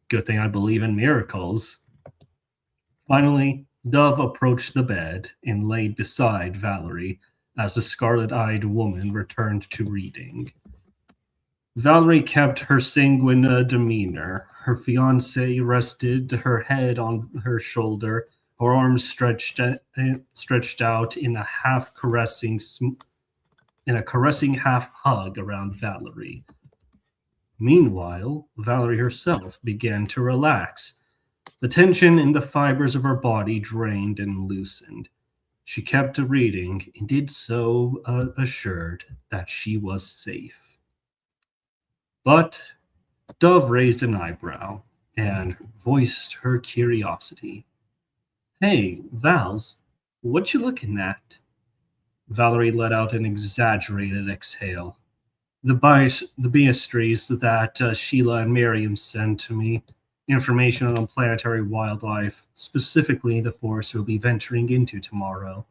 "Good thing I believe in miracles." Finally, Dove approached the bed and laid beside Valerie as the scarlet-eyed woman returned to reading. Valerie kept her sanguine demeanor. Her fiancé rested her head on her shoulder, her arms stretched out in a caressing half hug around Valerie. Meanwhile, Valerie herself began to relax. The tension in the fibers of her body drained and loosened. She kept reading and did so assured that she was safe. But Dove raised an eyebrow and voiced her curiosity. "Hey, Vals, what you looking at?" Valerie let out an exaggerated exhale. The bestiaries that Sheila and Miriam sent to me. Information on planetary wildlife, specifically the forest we'll be venturing into tomorrow.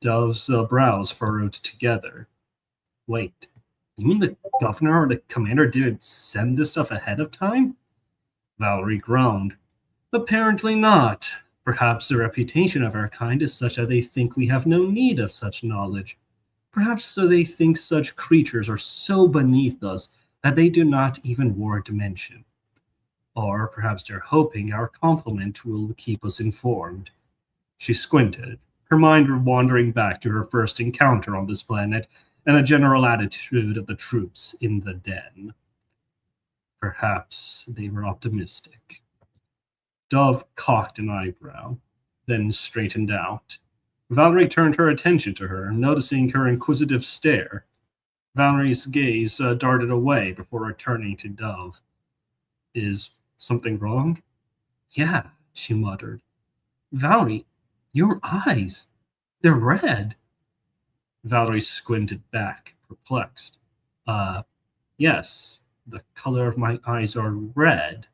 Dove's brows furrowed together. "Wait, you mean the governor or the commander didn't send this stuff ahead of time?" Valerie groaned. "Apparently not. Perhaps the reputation of our kind is such that they think we have no need of such knowledge. Perhaps so they think such creatures are so beneath us that they do not even warrant mention. Or perhaps they're hoping our compliment will keep us informed." She squinted, her mind wandering back to her first encounter on this planet and a general attitude of the troops in the den. Perhaps they were optimistic. Dove cocked an eyebrow, then straightened out. Valerie turned her attention to her, noticing her inquisitive stare. Valerie's gaze darted away before returning to Dove. Is something wrong? Yeah, she muttered. Valerie, your eyes, they're red. Valerie squinted back, perplexed. Yes, the color of my eyes are red.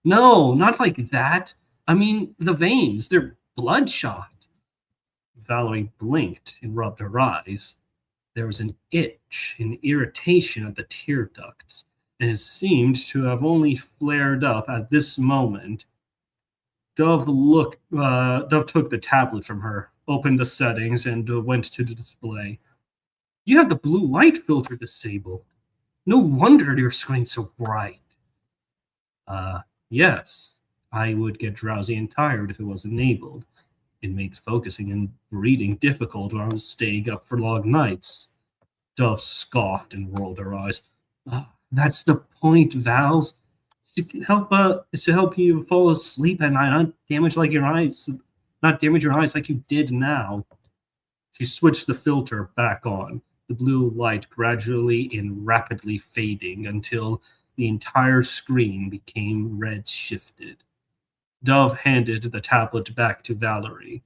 No, not like that. I mean, the veins, they're bloodshot. Valerie blinked and rubbed her eyes. There was an itch, an irritation at the tear ducts, and it seemed to have only flared up at this moment. Dove took the tablet from her, opened the settings, and went to the display. You have the blue light filter disabled. No wonder your screen's so bright. Yes, I would get drowsy and tired if it was enabled. It made focusing and reading difficult when I was staying up for long nights. Dove scoffed and rolled her eyes. That's the point, Vals. It's to help you fall asleep at night, not damage your eyes like you did now. She switched the filter back on, the blue light gradually and rapidly fading until the entire screen became red shifted. Dove handed the tablet back to Valerie.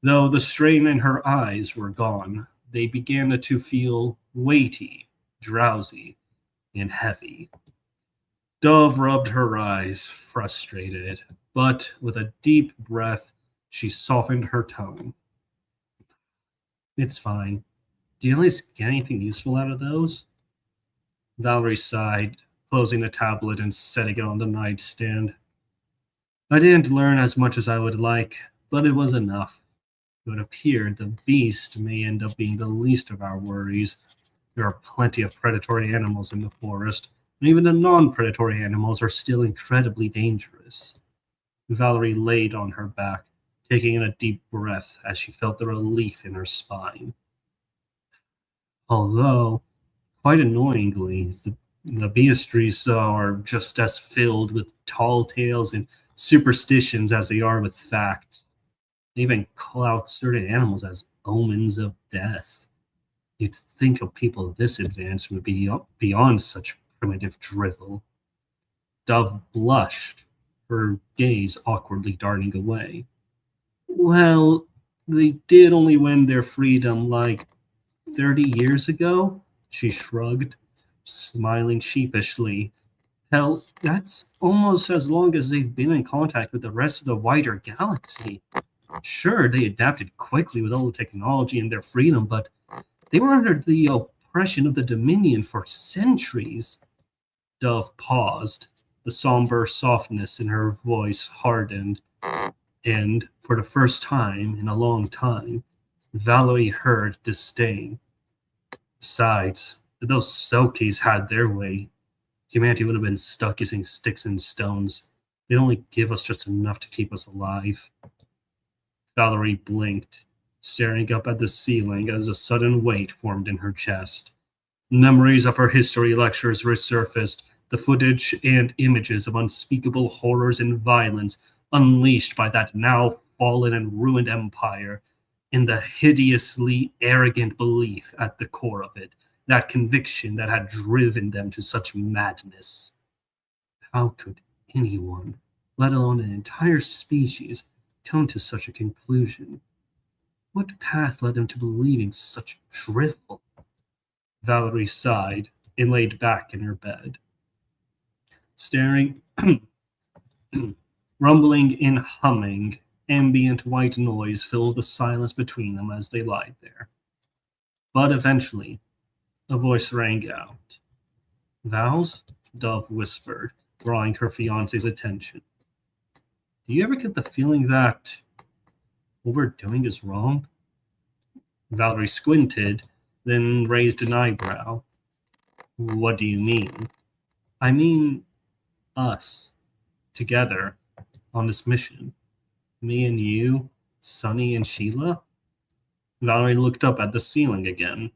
Though the strain in her eyes were gone, they began to feel weighty, drowsy, and heavy. Dove rubbed her eyes, frustrated, but with a deep breath, she softened her tone. It's fine. Do you at least get anything useful out of those? Valerie sighed, closing the tablet and setting it on the nightstand. I didn't learn as much as I would like, but it was enough. It appeared the beast may end up being the least of our worries. There are plenty of predatory animals in the forest, and even the non-predatory animals are still incredibly dangerous. Valerie laid on her back, taking in a deep breath as she felt the relief in her spine. Although, quite annoyingly, the Beastries are just as filled with tall tales and superstitions as they are with facts. They even call out certain animals as omens of death. You'd think of people this advanced would be beyond such primitive drivel. Dove blushed, her gaze awkwardly darting away. Well, they did only win their freedom 30 years ago, she shrugged, smiling sheepishly. Hell, that's almost as long as they've been in contact with the rest of the wider galaxy. Sure, they adapted quickly with all the technology and their freedom, but they were under the oppression of the Dominion for centuries. Dove paused, the somber softness in her voice hardened, and for the first time in a long time, Valerie heard disdain. Besides, if those Selkies had their way, humanity would have been stuck using sticks and stones. They'd only give us just enough to keep us alive. Valerie blinked, staring up at the ceiling as a sudden weight formed in her chest. Memories of her history lectures resurfaced, the footage and images of unspeakable horrors and violence unleashed by that now fallen and ruined empire, and the hideously arrogant belief at the core of it, that conviction that had driven them to such madness. How could anyone, let alone an entire species, come to such a conclusion? What path led them to believing such drivel? Valerie sighed and laid back in her bed. Staring, rumbling and humming, ambient white noise filled the silence between them as they lied there. But eventually, a voice rang out. Vals? Dove whispered, drawing her fiancé's attention. Do you ever get the feeling that what we're doing is wrong? Valerie squinted, then raised an eyebrow. What do you mean? I mean, us, together, on this mission. Me and you, Sunny and Sheila? Valerie looked up at the ceiling again.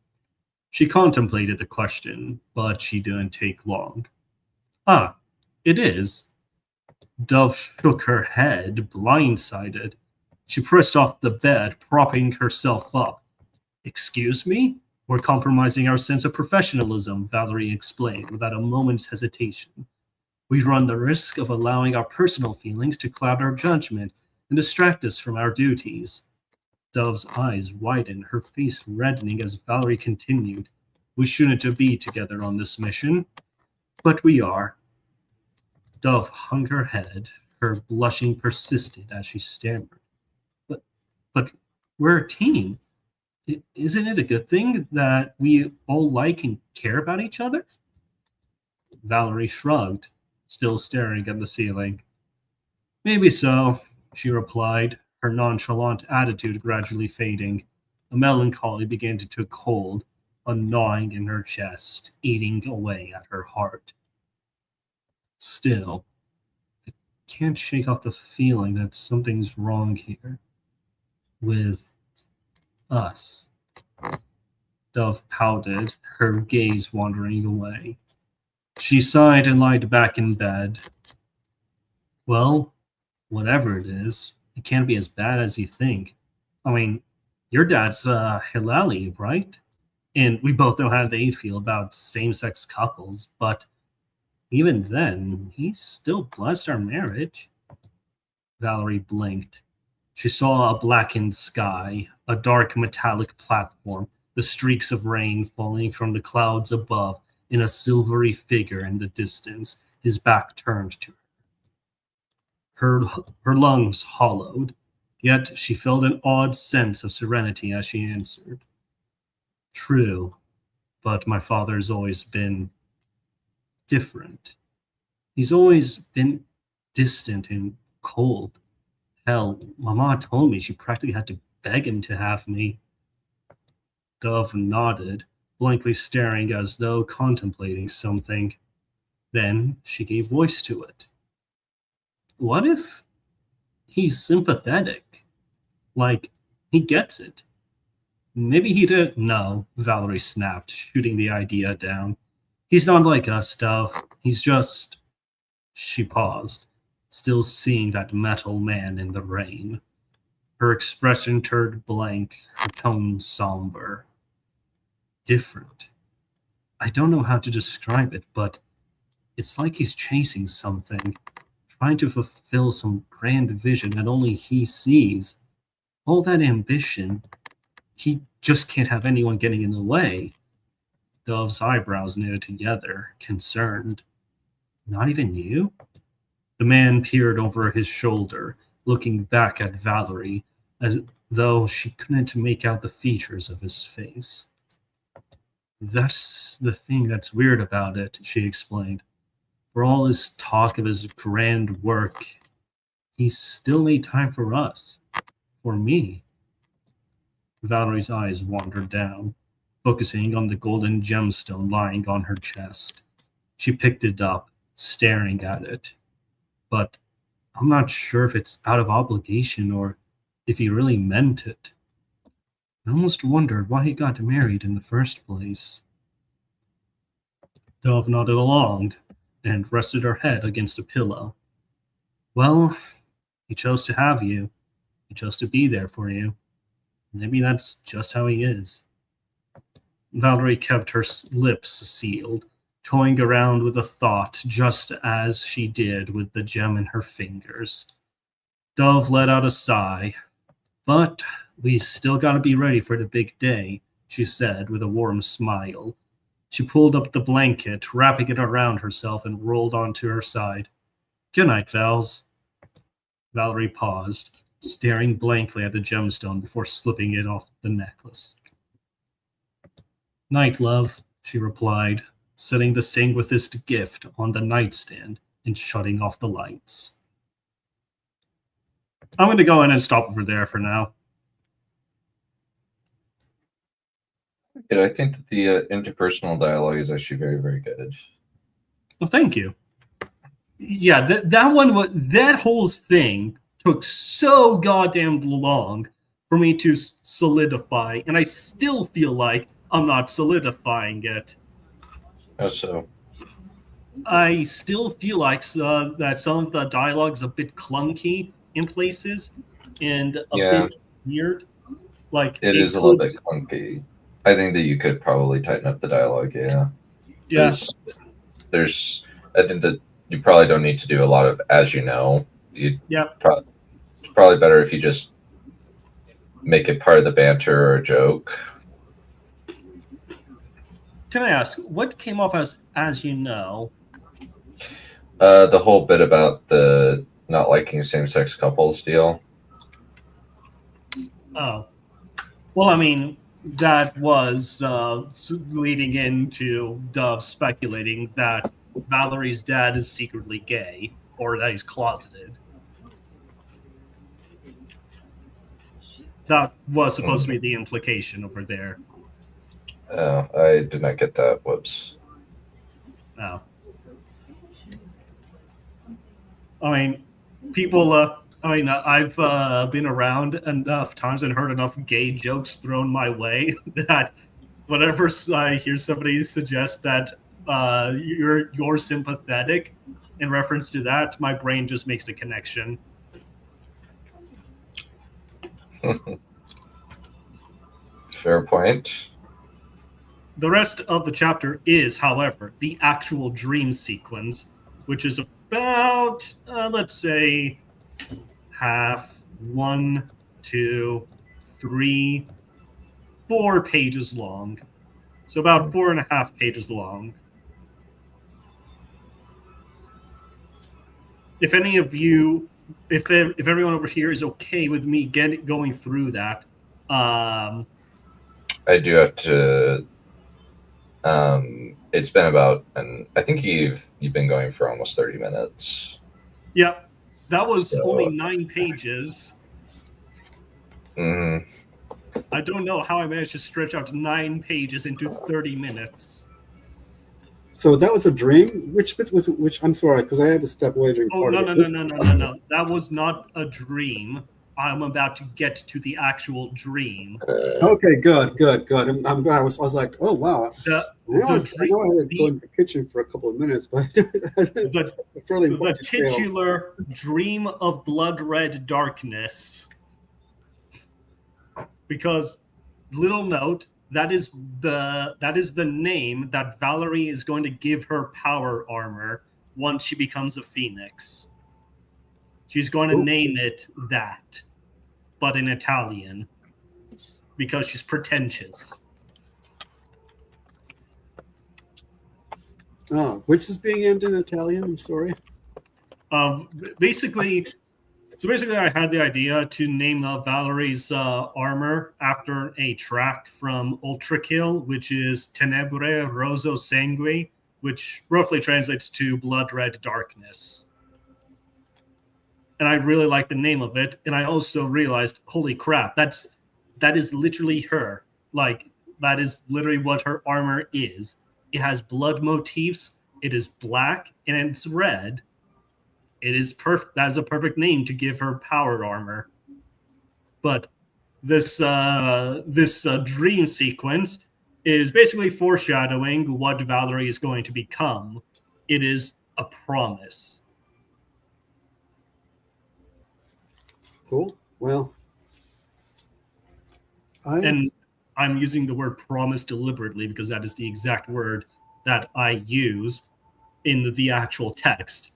She contemplated the question, but she didn't take long. Ah, it is. Dove shook her head, blindsided. She pressed off the bed, propping herself up. Excuse me? We're compromising our sense of professionalism, Valerie explained without a moment's hesitation. We run the risk of allowing our personal feelings to cloud our judgment and distract us from our duties. Dove's eyes widened, her face reddening as Valerie continued. We shouldn't be together on this mission, but we are. Dove hung her head. Her blushing persisted as she stammered. But we're a team. Isn't it a good thing that we all like and care about each other? Valerie shrugged, still staring at the ceiling. Maybe so, she replied, her nonchalant attitude gradually fading. A melancholy began to take hold, a gnawing in her chest, eating away at her heart. Still, I can't shake off the feeling that something's wrong here. With us. Dove pouted, her gaze wandering away. She sighed and lied back in bed. Well, whatever it is, it can't be as bad as you think. I mean, your dad's Hilali, right? And we both know how they feel about same-sex couples, but even then, he still blessed our marriage. Valerie blinked. She saw a blackened sky, a dark metallic platform, the streaks of rain falling from the clouds above, and a silvery figure in the distance, his back turned to her. Her lungs hollowed, yet she felt an odd sense of serenity as she answered. True, but my father's always been different. He's always been distant and cold. Hell, Mama told me she practically had to beg him to have me. Dove nodded, blankly staring as though contemplating something. Then she gave voice to it. What if he's sympathetic? Like, he gets it. Maybe he didn't know, Valerie snapped, shooting the idea down. He's not like us, Dove. He's just... She paused, still seeing that metal man in the rain. Her expression turned blank, her tone somber. Different. I don't know how to describe it, but it's like he's chasing something, trying to fulfill some grand vision that only he sees. All that ambition, he just can't have anyone getting in the way. Dove's eyebrows knitted together, concerned. Not even you? The man peered over his shoulder, looking back at Valerie, as though she couldn't make out the features of his face. That's the thing that's weird about it, she explained. For all his talk of his grand work, he still made time for us, for me. Valerie's eyes wandered down, focusing on the golden gemstone lying on her chest. She picked it up, staring at it. But I'm not sure if it's out of obligation or if he really meant it. I almost wondered why he got married in the first place. Dove nodded along and rested her head against a pillow. Well, he chose to have you. He chose to be there for you. Maybe that's just how he is. Valerie kept her lips sealed, toying around with a thought just as she did with the gem in her fingers. Dove let out a sigh. But we still gotta be ready for the big day, she said with a warm smile. She pulled up the blanket, wrapping it around herself, and rolled onto her side. Good night, Vals. Valerie paused, staring blankly at the gemstone before slipping it off the necklace. Night, love, she replied, setting the Sanguithist gift on the nightstand and shutting off the lights. I'm going to go in and stop over there for now. Yeah, I think that the interpersonal dialogue is actually very, very good. Well, thank you. Yeah, that whole thing took so goddamn long for me to solidify, and I still feel like I'm not solidifying it. How so? I still feel like that some of the dialogue is a bit clunky in places. and a Yeah. bit weird. Like It is a little bit clunky. I think that you could probably tighten up the dialogue. Yeah. Yeah. There's. I think that you probably don't need to do a lot of as you know. Yep. It's probably better if you just make it part of the banter or a joke. Can I ask what came off as you know? The whole bit about the not liking same-sex couples deal. Oh, well, I mean, that was leading into Dove speculating that Valerie's dad is secretly gay or that he's closeted. That was supposed to be the implication over there. I did not get that. Whoops. No. I mean, people. I've been around enough times and heard enough gay jokes thrown my way that whenever I hear somebody suggest that you're sympathetic in reference to that, my brain just makes the connection. Fair point. The rest of the chapter is, however, the actual dream sequence, which is about, let's say, half, 1, 2, 3, 4 pages long. So about 4.5 pages long. If any of you, if everyone over here is okay with me going through that, I do have to. It's been about, and I think you've been going for almost 30 minutes. Yeah, that was only 9 pages. Mm-hmm. I don't know how I managed to stretch out 9 pages into 30 minutes. So that was a dream. Which bits was it? Which I'm sorry, because I had to step away during Oh part no of no it. no no no no no! That was not a dream. I'm about to get to the actual dream. Okay, good. I'm glad. I was like, oh wow. The I know I had to go in the kitchen for a couple of minutes, but the, fairly the important detail. titular Dream of Blood Red Darkness. Because, little note, that is the name that Valerie is going to give her power armor once she becomes a phoenix. She's going to name it that, but in Italian, because she's pretentious. Oh, which is being named in Italian? I'm sorry. Basically, I had the idea to name Valerie's armor after a track from Ultra Kill, which is Tenebre Rosso Sangue, which roughly translates to Blood Red Darkness. And I really like the name of it. And I also realized, holy crap, that is literally her. Like, that is literally what her armor is. It has blood motifs. It is black and it's red. It is perfect. That is a perfect name to give her power armor. But this dream sequence is basically foreshadowing what Valerie is going to become. It is a promise. Cool. Well, And I'm using the word promise deliberately because that is the exact word that I use in the actual text.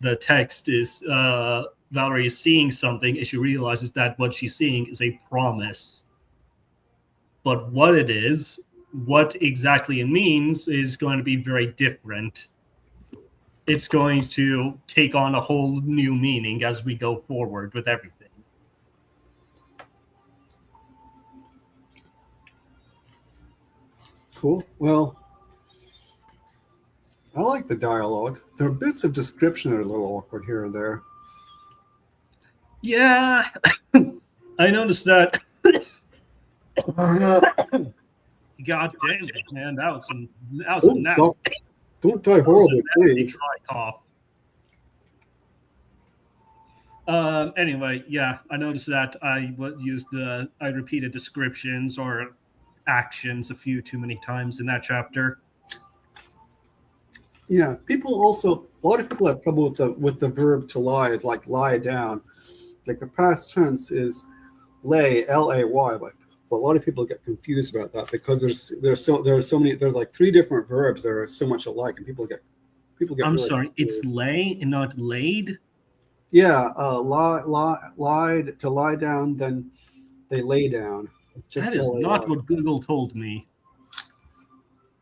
The text is Valerie is seeing something and she realizes that what she's seeing is a promise. But what it is, what exactly it means, is going to be very different. It's going to take on a whole new meaning as we go forward with everything. cool. Well, I like the dialogue. There are bits of description that are a little awkward here and there. Yeah, I noticed that. God damn it, man! That was a nap. Don't die horribly, please. Cough. Anyway, yeah, I noticed that I I repeated descriptions or actions a few too many times in that chapter. Yeah, a lot of people have trouble with the verb to lie, is like lie down. like the past tense is lay, L-A-Y, but a lot of people get confused about that because there's so many, there's like 3 different verbs that are so much alike, and people get I'm really sorry, confused. it's lay and not laid. Yeah, lied, to lie down, then they lay down. Just That is L-A-Y. not what Google told me.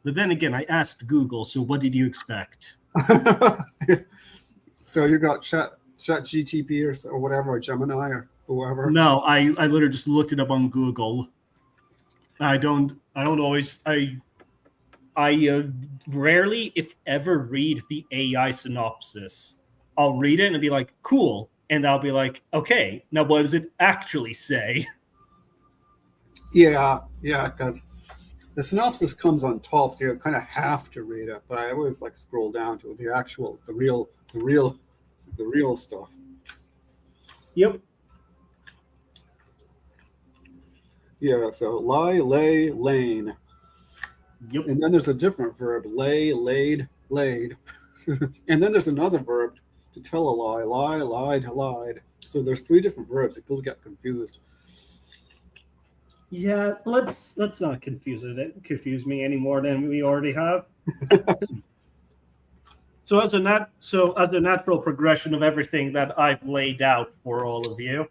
But then again, I asked Google, so what did you expect? So you got Chat GTP or whatever, or Gemini or whoever. No, I literally just looked it up on Google. I don't always I rarely, if ever, read the AI synopsis. I'll read it and be like, cool, and I'll be like, okay, now what does it actually say? Yeah, because the synopsis comes on top, so you kind of have to read it. But I always like scroll down to the real stuff. Yep. Yeah, so lie, lay, lane. Yep. And then there's a different verb, lay, laid, laid. And then there's another verb to tell a lie, lied, lied. So there's 3 different verbs. People get confused. Yeah, let's not confuse me any more than we already have. So as a natural progression of everything that I've laid out for all of you,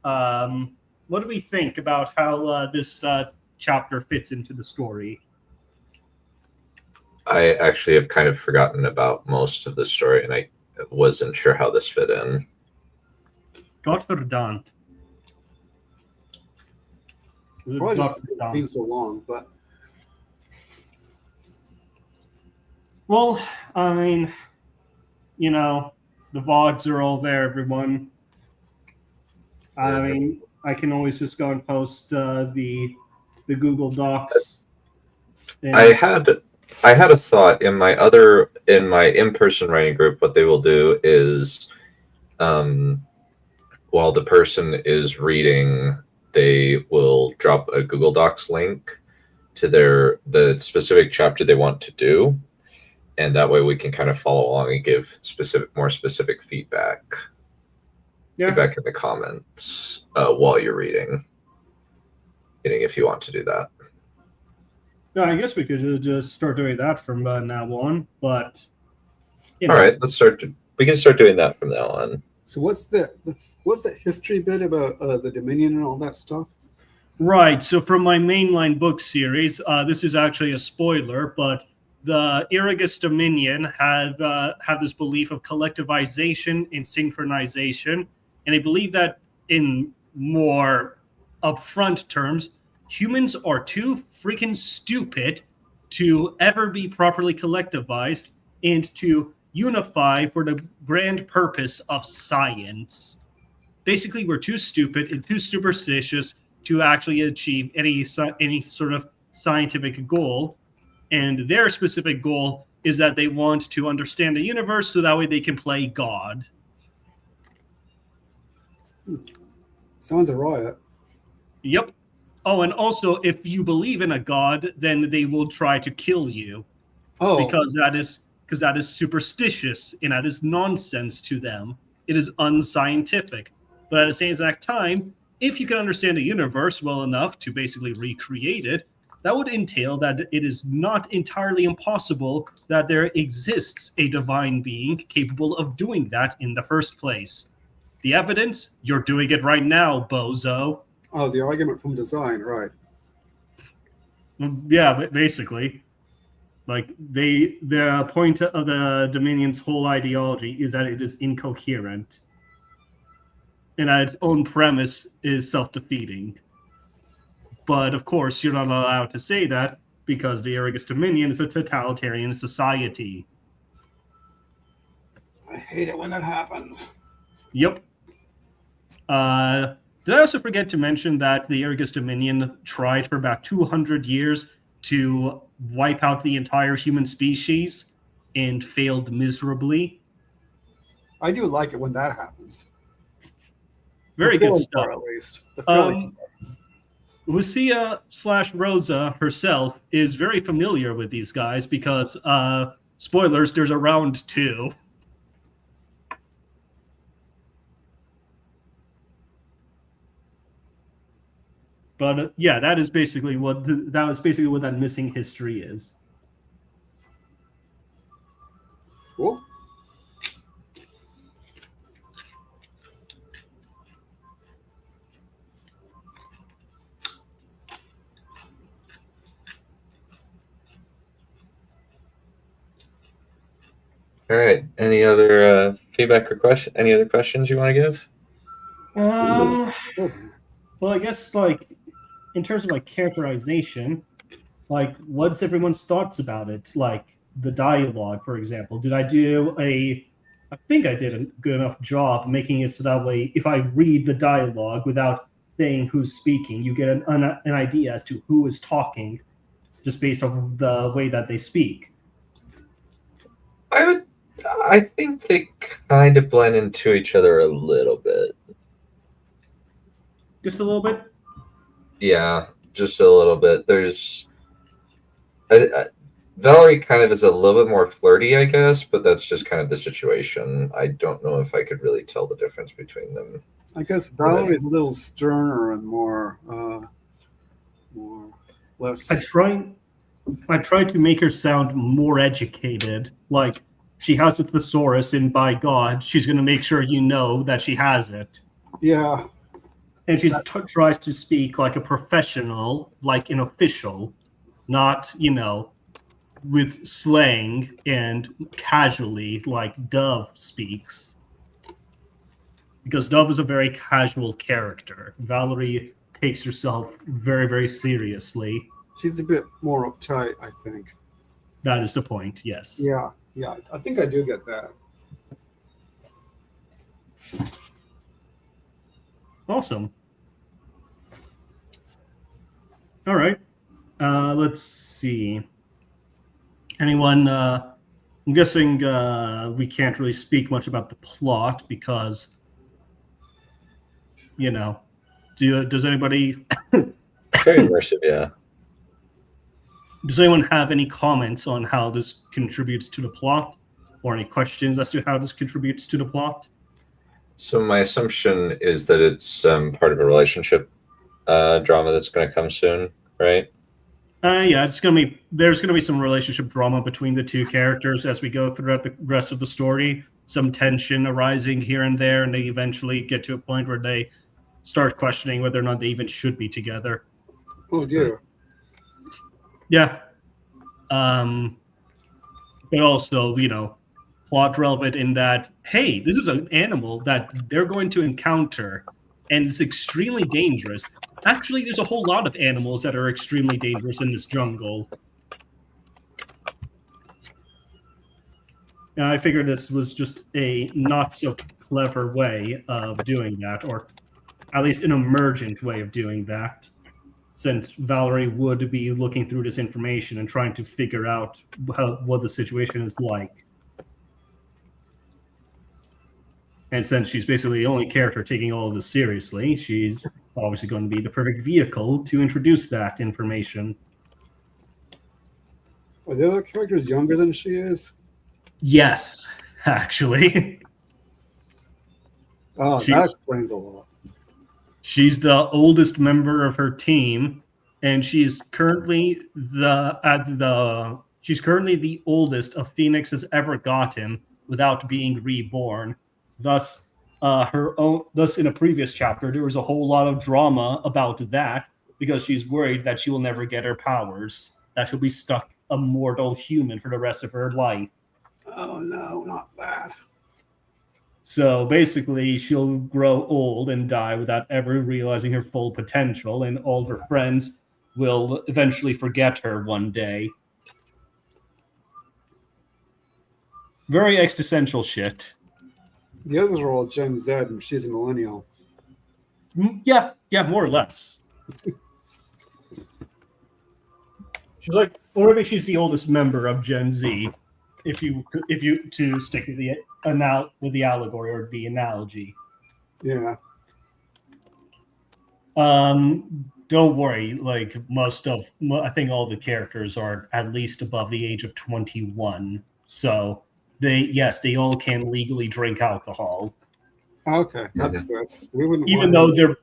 what do we think about how this chapter fits into the story? I actually have kind of forgotten about most of the story, and I wasn't sure how this fit in. Gottverdammt. Probably just it's been so long, but Well, I mean, you know, the VODs are all there, everyone. I mean, I can always just go and post the Google Docs. And I had a thought in my in-person writing group. What they will do is, while the person is reading, they will drop a Google Docs link to the specific chapter they want to do, and that way we can kind of follow along and give more specific feedback in the comments while you're reading. If you want to do that. Yeah, I guess we could just start doing that from now on. But All right, we can start doing that from now on. so what's the history bit about the Dominion and all that stuff? Right. So from my mainline book series, this is actually a spoiler, but the Irrigus Dominion have this belief of collectivization and synchronization, and I believe that in more upfront terms, humans are too freaking stupid to ever be properly collectivized and to unify for the grand purpose of science. Basically, we're too stupid and too superstitious to actually achieve any sort of scientific goal. And their specific goal is that they want to understand the universe so that way they can play God. Sounds a riot. Yep. Oh, and also, if you believe in a god, then they will try to kill you. Oh, Because that is superstitious and that is nonsense to them. It is unscientific. But at the same exact time, if you can understand the universe well enough to basically recreate it, that would entail that it is not entirely impossible that there exists a divine being capable of doing that in the first place. The evidence? You're doing it right now, bozo. oh, the argument from design, right? Yeah, basically. Like, the point of the Dominion's whole ideology is that it is incoherent. And that its own premise is self-defeating. But, of course, you're not allowed to say that because the Irrigus Dominion is a totalitarian society. I hate it when that happens. Yep. Did I also forget to mention that the Irrigus Dominion tried for about 200 years to wipe out the entire human species and failed miserably? I do like it when that happens. Very The good feeling stuff. part, at least. The feeling. Lucia/Rosa herself is very familiar with these guys because, spoilers, there's a round 2. But yeah, that is basically what that missing history is. Cool. All right. Any other feedback or question? Any other questions you want to give? Well, I guess like in terms of like characterization, like what's everyone's thoughts about it? Like the dialogue, for example. I think I did a good enough job making it so that way if I read the dialogue without saying who's speaking, you get an idea as to who is talking just based on the way that they speak. I think they kind of blend into each other a little bit. Just a little bit? Yeah, just a little bit. There's Valerie kind of is a little bit more flirty, I guess, but that's just kind of the situation. I don't know if I could really tell the difference between them. I guess Valerie's a little sterner and less. I try to make her sound more educated. Like she has a thesaurus, and by God, she's going to make sure you know that she has it. Yeah. And she tries to speak like a professional, like an official, not, with slang and casually like Dove speaks. Because Dove is a very casual character. Valerie takes herself very, very seriously. She's a bit more uptight, I think. That is the point, yes. Yeah, I think I do get that. Awesome. All right. Let's see. Anyone? I'm guessing we can't really speak much about the plot because, does anybody? Very immersive, yeah. Does anyone have any comments on how this contributes to the plot, or any questions as to how this contributes to the plot? So my assumption is that it's part of a relationship drama that's going to come soon, right? Yeah, there's gonna be some relationship drama between the two characters as we go throughout the rest of the story. Some tension arising here and there, and they eventually get to a point where they start questioning whether or not they even should be together. Oh dear. Yeah. But also, plot relevant in that, hey, this is an animal that they're going to encounter, and it's extremely dangerous. Actually, there's a whole lot of animals that are extremely dangerous in this jungle. And I figured this was just a not so clever way of doing that, or at least an emergent way of doing that, since Valerie would be looking through this information and trying to figure out what the situation is like. And since she's basically the only character taking all of this seriously, she's obviously going to be the perfect vehicle to introduce that information. Are the other characters younger than she is? Yes, actually. Oh, that explains a lot. She's the oldest member of her team, and she's currently the oldest a Phoenix has ever gotten without being reborn. Thus, in a previous chapter, there was a whole lot of drama about that because she's worried that she will never get her powers, that she'll be stuck a mortal human for the rest of her life. Oh no, not that. So basically, she'll grow old and die without ever realizing her full potential, and all of her friends will eventually forget her one day. Very existential shit. The others are all Gen Z, and she's a millennial. Yeah, more or less. She's like, or maybe she's the oldest member of Gen Z, if you to stick with the allegory or the analogy. Yeah. Don't worry. Like I think all the characters are at least above the age of 21. So they all can legally drink alcohol. Okay, that's good. We wouldn't Even want though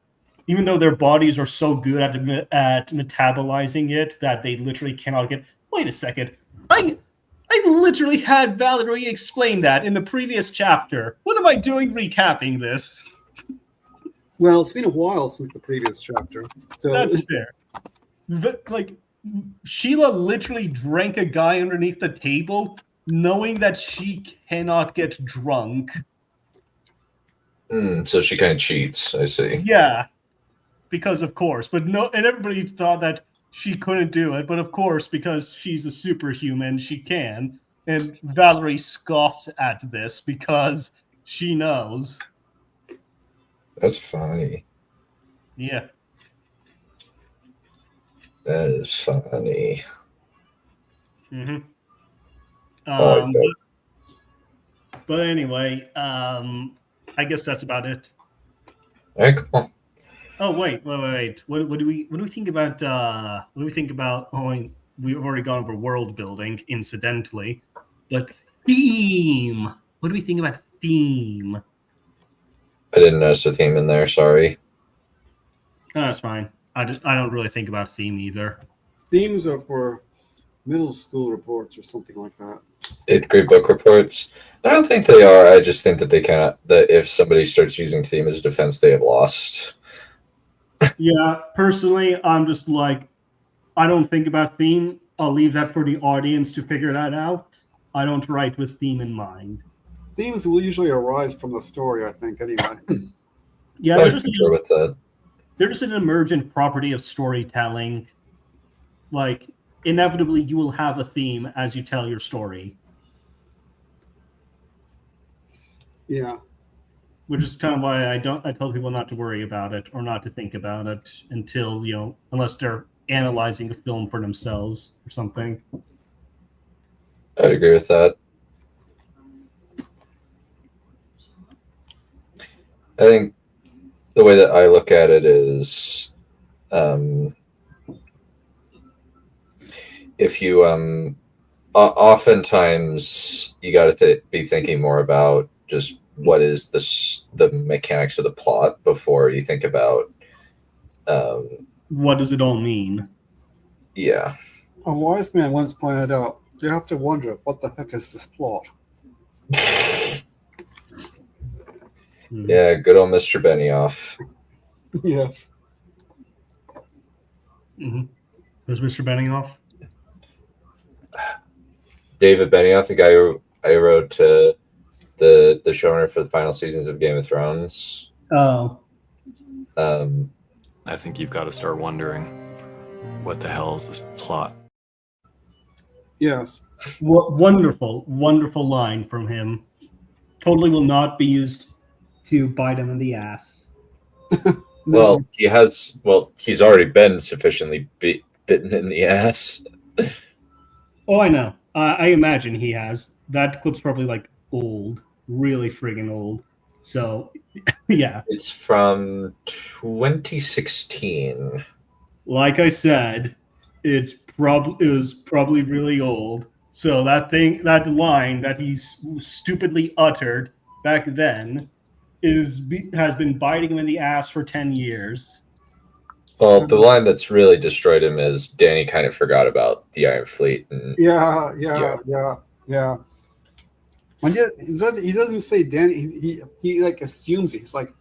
even though their bodies are so good at metabolizing it that they literally cannot get. Wait a second, I literally had Valerie explain that in the previous chapter. What am I doing recapping this? Well, it's been a while since the previous chapter, so That's fair. But, like, Sheila literally drank a guy underneath the table, knowing that she cannot get drunk. So she kind of cheats. I see. Yeah, because of course. But no, and everybody thought that she couldn't do it. But of course, because she's a superhuman, she can. And Valerie scoffs at this because she knows. That's funny. Yeah. That is funny. Mm-hmm. I like that. But anyway, I guess that's about it. All right, cool. Oh wait. What do we think about? What do we think about? Oh, we've already gone over world building, incidentally, but theme. What do we think about theme? I didn't notice the theme in there. Sorry. Oh, that's fine. I don't really think about theme either. themes are for middle school reports or something like that. 8th grade book reports. I don't think they are. I just think that they cannot. That if somebody starts using theme as a defense, they have lost. Yeah, personally, I'm just like, I don't think about theme. I'll leave that for the audience to figure that out. I don't write with theme in mind. Themes will usually arise from the story, I think, anyway. Yeah, I concur with that. they're just an emergent property of storytelling. Like, inevitably, you will have a theme as you tell your story, Yeah. which is kind of why I tell people not to worry about it or not to think about it until, unless they're analyzing the film for themselves or something. I'd agree with that. I think the way that I look at it is, if you oftentimes you got to be thinking more about just what is the mechanics of the plot before you think about What does it all mean? yeah. A wise man once pointed out, you have to wonder, what the heck is this plot? Yeah, good old Mr. Benioff. Yes. Mm-hmm. Who's Mr. Benioff? David Benioff, the guy who I wrote the showrunner for the final seasons of Game of Thrones. Oh. I think you've got to start wondering, what the hell is this plot? Yes. Wonderful, wonderful line from him. Totally will not be used to bite him in the ass. Well, he's already been sufficiently bitten in the ass. Oh, I know. I imagine he has. That clip's probably like old, really friggin' old. So, yeah. It's from 2016. Like I said, it was probably really old. So that line that he stupidly uttered back then has been biting him in the ass for 10 years. Well, the line that's really destroyed him is Danny kind of forgot about the Iron Fleet. And Yeah. And yet, he doesn't say Danny. He like assumes it. He's like,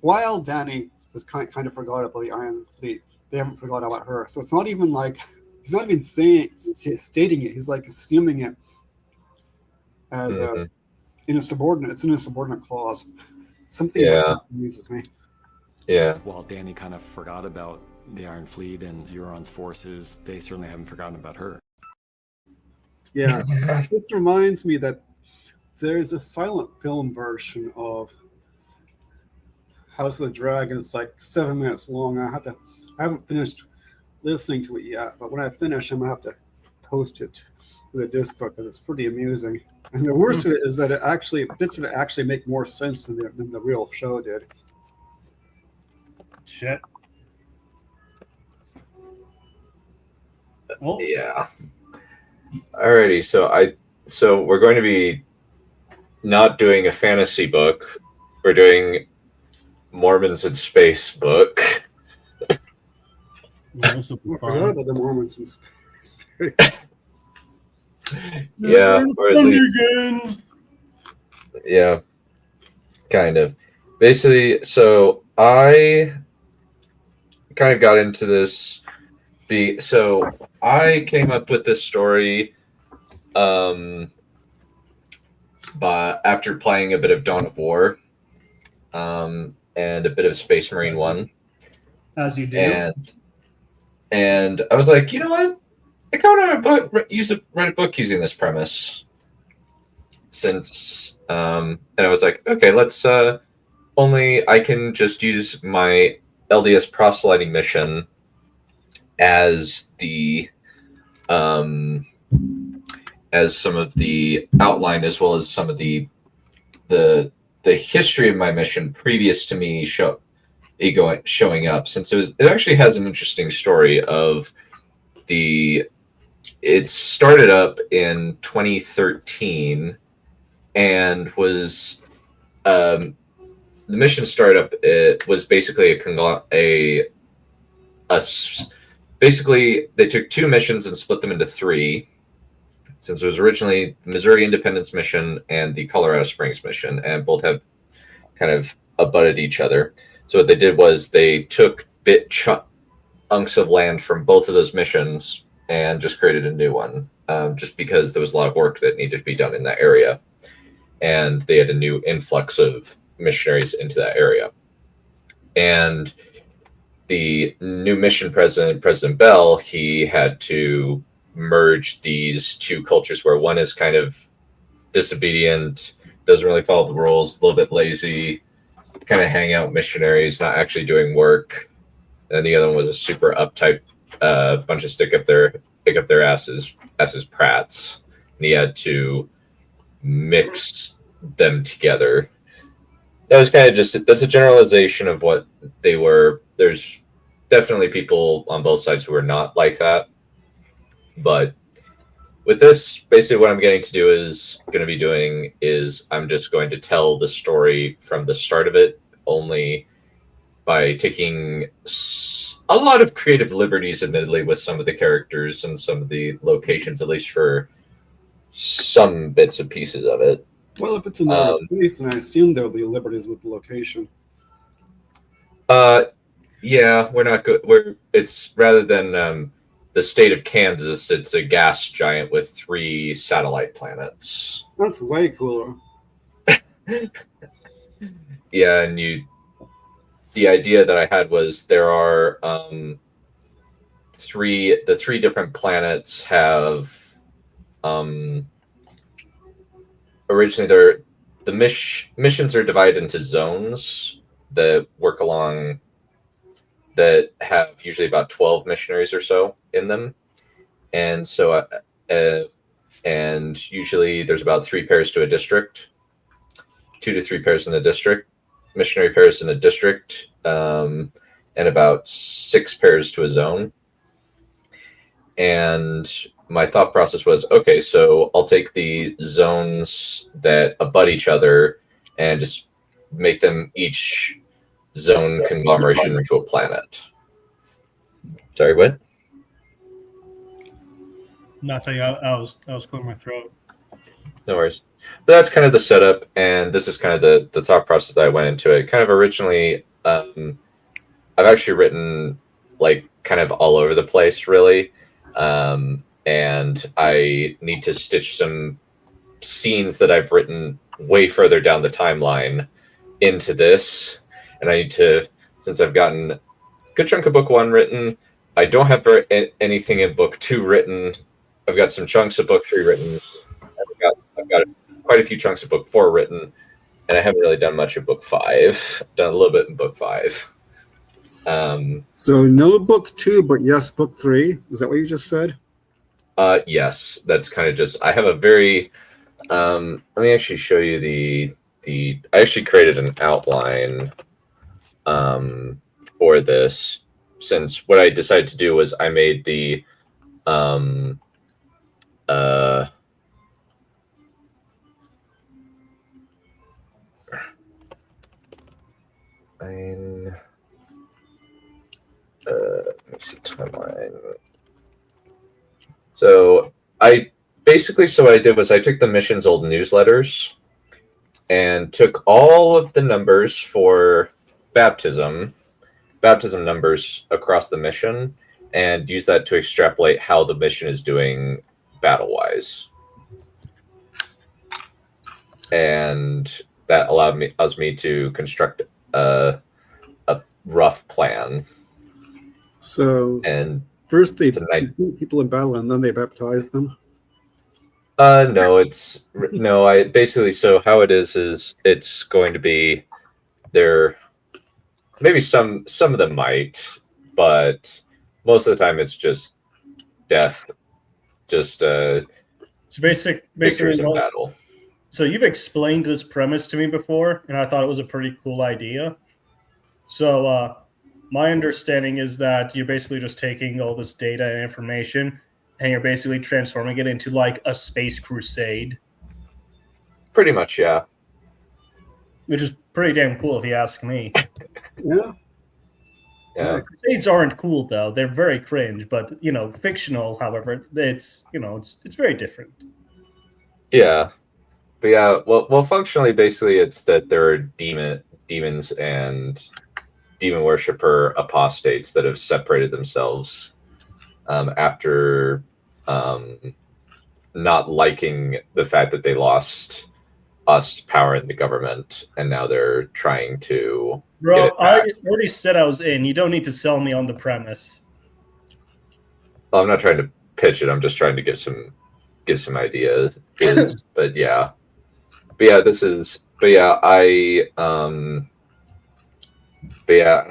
while Danny has kind of forgot about the Iron Fleet, they haven't forgot about her. So it's not even like he's not even stating it. He's like assuming it as in a subordinate. It's in a subordinate clause. Something that amuses me. yeah, While Danny kind of forgot about the Iron Fleet and Euron's forces, they certainly haven't forgotten about her. Yeah. This reminds me that there's a silent film version of House of the Dragon. It's like 7 minutes long. I haven't finished listening to it yet, but when I finish, I'm gonna have to post it to the Discord because it's pretty amusing. And the worst of it is that bits of it actually make more sense than the real show did. Shit. Well, yeah. Alrighty, so we're going to be not doing a fantasy book. We're doing Mormons in Space book. Yeah, this will be I forgot fun. about the Mormons in space. Yeah, or at least, Shenanigans! yeah, kind of. Basically, so I kind of got into this. So I came up with this story, but after playing a bit of Dawn of War, and a bit of Space Marine 1, As you do. and I was like, you know what? I kind of want to read a book using this premise. Since and I was like, okay, let's only I can just use my LDS proselyting mission as the as some of the outline, as well as some of the history of my mission previous to me showing up, since it actually has an interesting story of it started up in 2013 and was the mission startup. It was basically basically they took 2 missions and split them into 3, since it was originally the Missouri Independence mission and the Colorado Springs mission, and both have kind of abutted each other. So what they did was they took chunks of land from both of those missions and just created a new one, just because there was a lot of work that needed to be done in that area, and they had a new influx of missionaries into that area. And the new mission president, President Bell, he had to merge these 2 cultures, where one is kind of disobedient, doesn't really follow the rules, a little bit lazy, kind of hang out missionaries, not actually doing work. And the other one was a super uptight bunch of stick up their asses prats. And he had to mix them together. That was kind of that's a generalization of what they were. There's definitely people on both sides who are not like that. But with this, basically what I'm going to be doing is I'm just going to tell the story from the start of it, only by taking a lot of creative liberties, admittedly, with some of the characters and some of the locations, at least for some bits and pieces of it. Well, if it's in outer space, then I assume there'll be liberties with the location. Yeah, we're not good. It's rather than the state of Kansas, it's a gas giant with 3 satellite planets. That's way cooler. Yeah, and the idea that I had was there are the 3 different planets have originally the missions are divided into zones that work along, that have usually about 12 missionaries or so in them. And so and usually there's about 3 pairs to a district, 2 to 3 pairs in a district, missionary pairs in a district, and about 6 pairs to a zone. And my thought process was, okay, so I'll take the zones that abut each other and just make them each zone conglomeration into a planet. Sorry, what? Nothing. I was clearing my throat. No worries. But that's kind of the setup, and this is kind of the thought process that I went into it. Kind of originally, I've actually written like kind of all over the place, really. And I need to stitch some scenes that I've written way further down the timeline into this. And I need to, since I've gotten a good chunk of book 1 written, I don't have anything in book 2 written. I've got some chunks of book 3 written. I've got quite a few chunks of book 4 written, and I haven't really done much of book 5. I've done a little bit in book 5. So no book 2, but yes, book 3. Is that what you just said? Yes, that's kind of just. I have a very. Let me actually show you the. I actually created an outline for this, since what I decided to do was I made the timeline. What's the timeline? So what I did was I took the mission's old newsletters and took all of the numbers for baptism numbers across the mission, and used that to extrapolate how the mission is doing battle-wise. And that allows me to construct a rough plan. So And first they it's a night. beat people in battle and then they baptize them. No, I basically, so how it is it's going to be there. Maybe some of them might, but most of the time it's just death, just So victories basically, in battle. so you've explained this premise to me before, and I thought it was a pretty cool idea. So my understanding is that you're basically just taking all this data and information, and you're basically transforming it into like a space crusade, Pretty much, yeah. which is pretty damn cool if you ask me. Yeah. Yeah. Crusades aren't cool though; they're very cringe. But fictional, however, it's very different. Yeah. But yeah, well, functionally, basically, it's that there are demons and demon worshiper apostates that have separated themselves after not liking the fact that they lost power in the government, and now they're trying to get Bro, it I back. already said I was in. You don't need to sell me on the premise. Well, I'm not trying to pitch it. I'm just trying to give some ideas. But yeah, I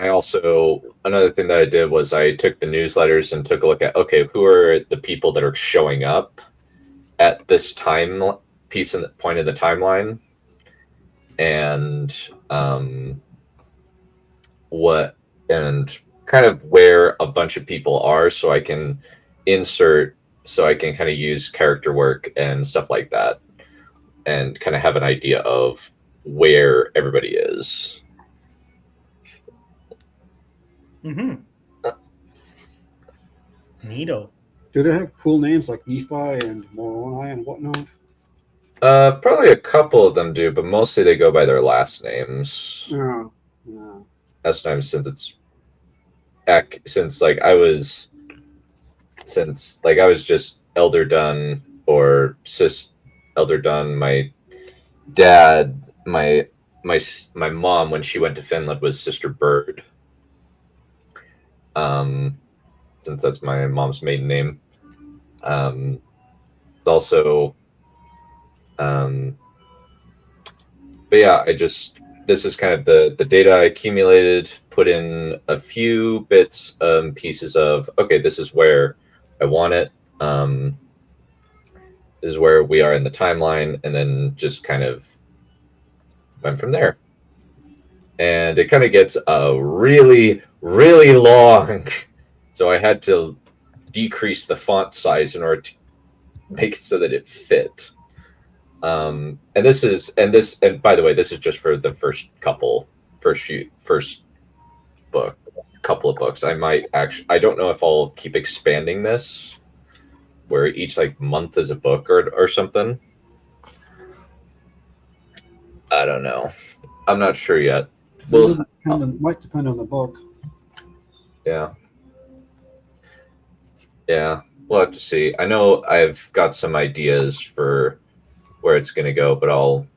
also, another thing that I did was I took the newsletters and took a look at, okay, who are the people that are showing up at this time piece and point in the timeline, and what, and kind of where a bunch of people are, so I can kind of use character work and stuff like that, and kind of have an idea of where everybody is. Mm-hmm. Neato. Do they have cool names like Nephi and Moroni and whatnot? Probably a couple of them do, but mostly they go by their last names. Oh, yeah. Last time, since I was just Elder Dunn or Sis Elder Dunn. My dad, my mom, when she went to Finland, was Sister Bird. Since that's my mom's maiden name. It's also, but yeah, this is kind of the data I accumulated, put in a few bits, pieces of, okay, this is where I want it. This is where we are in the timeline, and then just kind of went from there. And it kind of gets really, really long. So I had to decrease the font size in order to make it so that it fit. And by the way, this is just for the first couple of books. I don't know if I'll keep expanding this, where each month is a book or something. I don't know. I'm not sure yet. Well, Might depend on the book. yeah. We'll have to see. I know I've got some ideas for where it's going to go, but I'll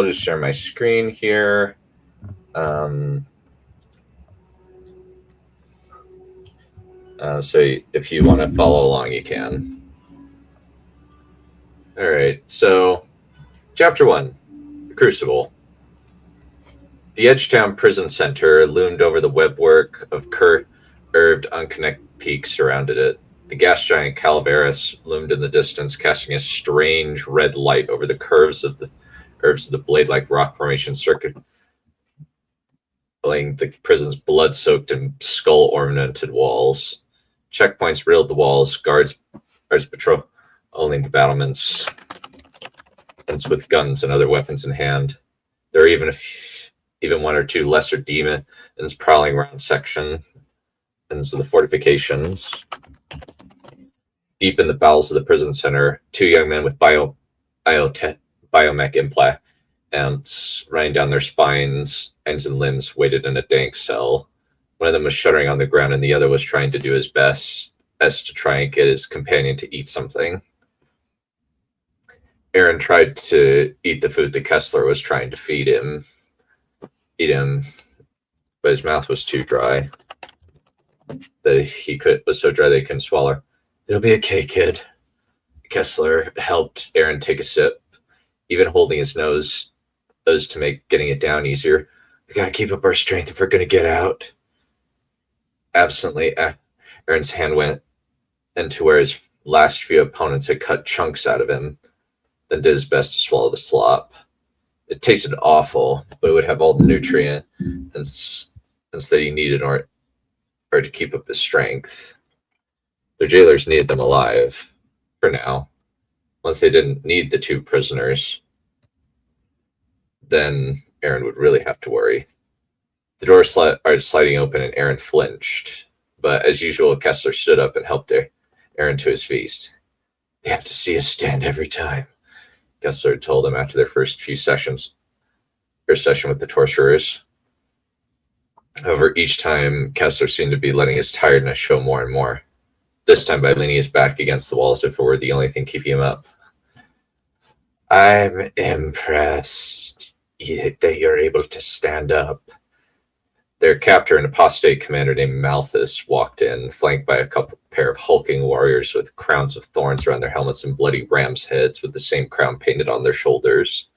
just share my screen here. So if you want to follow along, you can. All right. So, Chapter 1, The Crucible. The Edgetown Prison Center loomed over the webwork of curved, unconnected peaks surrounded it. The gas giant Calaveras loomed in the distance, casting a strange red light over the curves of the blade-like rock formation circling the prison's blood-soaked and skull-ornamented walls. Checkpoints riddled the walls, guards patrolling the battlements with guns and other weapons in hand. There were even even one or two lesser demons prowling around sections of the fortifications. Deep in the bowels of the prison center, two young men with biomech implants running down their spines, ends and limbs waited in a dank cell. One of them was shuddering on the ground, and the other was trying to do his best to try and get his companion to eat something. Aaron tried to eat the food that Kessler was trying to feed him, but his mouth was too dry. Was so dry that he couldn't swallow. It'll be okay, kid. Kessler helped Aaron take a sip, even holding his nose to make getting it down easier. We gotta keep up our strength if we're gonna get out. Absently, Aaron's hand went into where his last few opponents had cut chunks out of him, then did his best to swallow the slop. It tasted awful, but it would have all the nutrient that he needed in order to keep up his strength. Their jailers needed them alive, for now. Once they didn't need the two prisoners, then Aaron would really have to worry. The door started sliding open and Aaron flinched, but as usual, Kessler stood up and helped Aaron to his feet. They have to see us stand every time, Kessler told him after their first session with the torturers. However, each time, Kessler seemed to be letting his tiredness show more and more, this time by leaning his back against the wall as if it were the only thing keeping him up. I'm impressed that you're able to stand up. Their captor, an apostate commander named Malthus, walked in, flanked by a pair of hulking warriors with crowns of thorns around their helmets and bloody rams' heads with the same crown painted on their shoulders.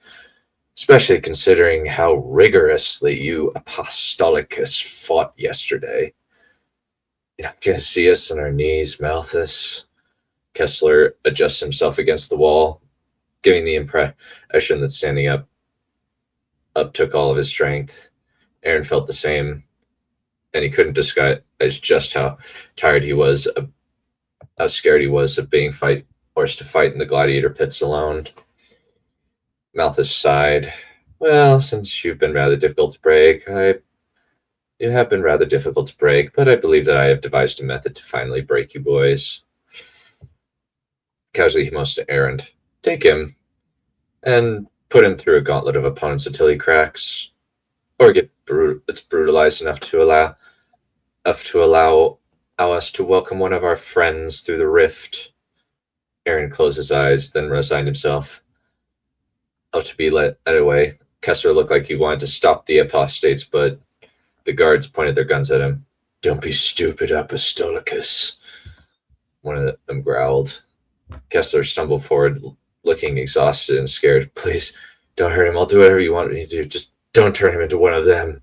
Especially considering how rigorously you Apostolicus fought yesterday. You're not going to see us on our knees, Malthus. Kessler adjusts himself against the wall, giving the impression that standing up took all of his strength. Aaron felt the same, and he couldn't disguise just how tired he was, how scared he was of being forced to fight in the gladiator pits alone. Malthus sighed. Well, since you've been rather difficult to break, you have been rather difficult to break, but I believe that I have devised a method to finally break you boys. Casually, he motions to Aaron. Take him and put him through a gauntlet of opponents until he cracks, or it's brutalized enough to allow us to welcome one of our friends through the rift. Aaron closed his eyes, then resigned himself to be led away. Kessler looked like he wanted to stop the apostates, but the guards pointed their guns at him. Don't be stupid, Apostolicus, one of them growled. Kessler stumbled forward, looking exhausted and scared. Please, don't hurt him. I'll do whatever you want me to do. Just don't turn him into one of them.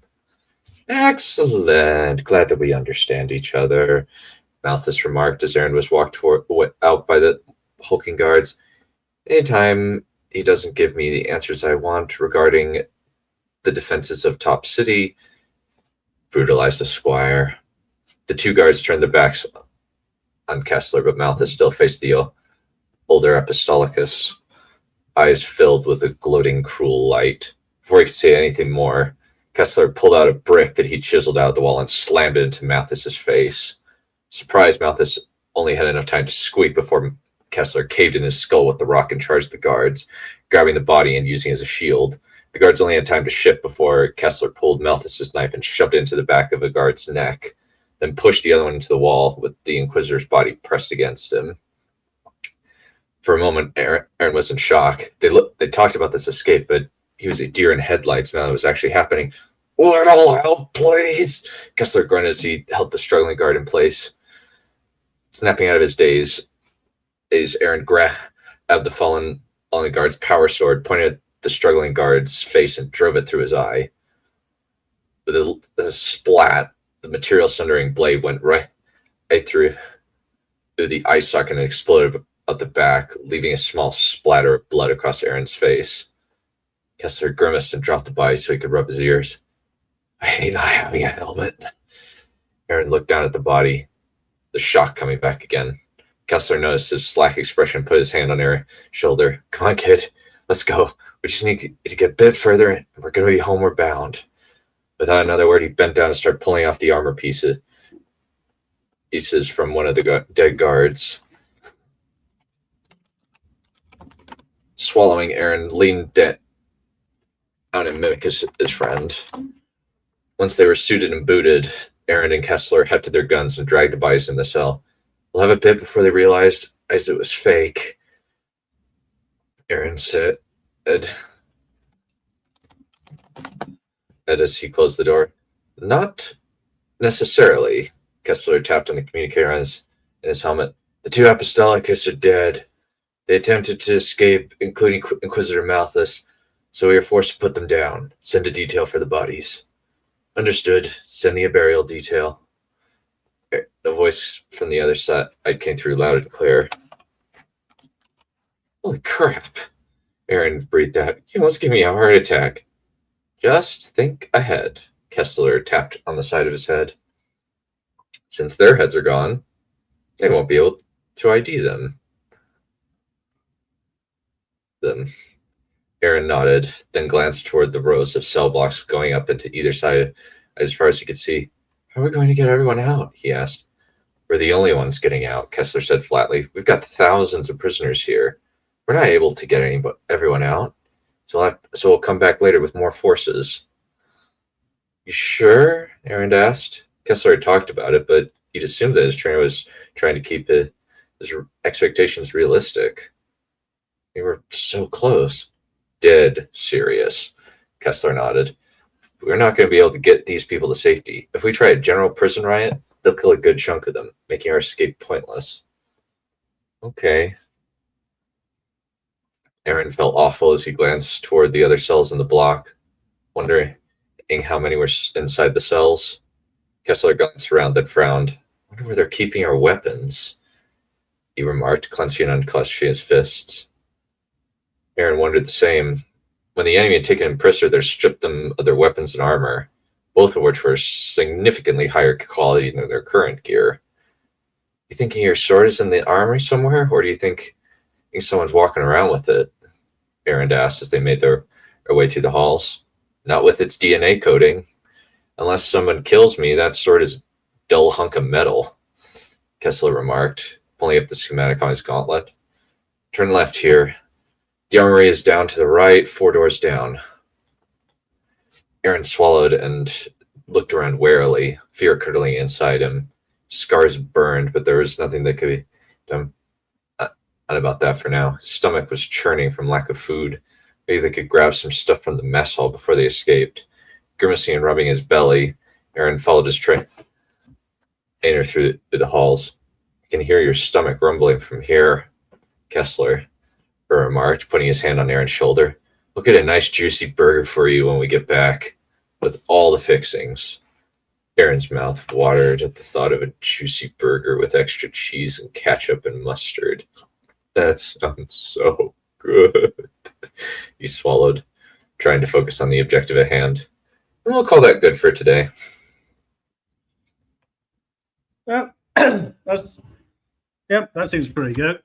Excellent. Glad that we understand each other, Malthus remarked as Aaron was walked out by the hulking guards. Anytime he doesn't give me the answers I want regarding the defenses of Top City, brutalized the squire. The two guards turned their backs on Kessler, but Malthus still faced the older Apostolicus, eyes filled with a gloating, cruel light. Before he could say anything more, Kessler pulled out a brick that he chiseled out of the wall and slammed it into Malthus's face. Surprised, Malthus only had enough time to squeak before Kessler caved in his skull with the rock and charged the guards, grabbing the body and using it as a shield. The guards only had time to shift before Kessler pulled Malthus's knife and shoved it into the back of a guard's neck, then pushed the other one into the wall with the Inquisitor's body pressed against him. For a moment, Aaron was in shock. They talked about this escape, but he was a deer in headlights now that it was actually happening. Lord, all help, please! Kessler grunted as he held the struggling guard in place. Snapping out of his daze, Aaron grabbed the fallen guard's power sword, pointed at the struggling guard's face, and drove it through his eye. With a splat, the material-sundering blade went right through the eye socket and exploded out the back, leaving a small splatter of blood across Aaron's face. Kessler grimaced and dropped the body so he could rub his ears. I hate not having a helmet. Aaron looked down at the body, the shock coming back again. Kessler noticed his slack expression and put his hand on Aaron's shoulder. Come on, kid. Let's go. We just need to get a bit further and we're going to be homeward bound. Without another word, he bent down and started pulling off the armor pieces from one of the dead guards. Swallowing, Aaron leaned out and mimicked his friend. Once they were suited and booted, Aaron and Kessler hefted their guns and dragged the bodies in the cell. We'll have a bit before they realized it was fake, Aaron said as he closed the door. Not necessarily, Kessler tapped on the communicator in his helmet. The 2 Apostolicus are dead. They attempted to escape, including Inquisitor Malthus, so we were forced to put them down. Send a detail for the bodies. Understood. Sending a burial detail. The voice from the other side came through loud and clear. Holy crap, Aaron breathed out. You almost gave me a heart attack. Just think ahead, Kessler tapped on the side of his head. Since their heads are gone, they won't be able to ID them. Aaron nodded, then glanced toward the rows of cell blocks going up into either side as far as he could see. How are we going to get everyone out? He asked. We're the only ones getting out, Kessler said flatly. We've got thousands of prisoners here. We're not able to get everyone out, so we'll come back later with more forces. You sure? Aaron asked. Kessler had talked about it, but he'd assumed that his trainer was trying to keep his expectations realistic. We were so close. Dead serious, Kessler nodded. We're not going to be able to get these people to safety. If we try a general prison riot, they'll kill a good chunk of them, making our escape pointless. Okay. Aaron felt awful as he glanced toward the other cells in the block, wondering how many were inside the cells. Kessler glanced around, then frowned. I wonder where they're keeping our weapons, he remarked, clenching and unclenching his fists. Aaron wondered the same. When the enemy had taken him prisoner, they stripped them of their weapons and armor, both of which were significantly higher quality than their current gear. You thinking your sword is in the armory somewhere, or do you think someone's walking around with it? Aaron asked as they made their way through the halls. Not with its DNA coding. Unless someone kills me, that sword is a dull hunk of metal, Kessler remarked, pulling up the schematic on his gauntlet. Turn left here. The armory is down to the right, 4 doors down. Aaron swallowed and looked around warily, fear curdling inside him. Scars burned, but there was nothing that could be done about that for now. His stomach was churning from lack of food. Maybe they could grab some stuff from the mess hall before they escaped. Grimacing and rubbing his belly, Aaron followed his trainer through the halls. I can hear your stomach rumbling from here, Kessler remarked, putting his hand on Aaron's shoulder. We'll get a nice juicy burger for you when we get back, with all the fixings. Aaron's mouth watered at the thought of a juicy burger with extra cheese and ketchup and mustard. That sounds so good. He swallowed, trying to focus on the objective at hand. And we'll call that good for today. Yep, that seems pretty good.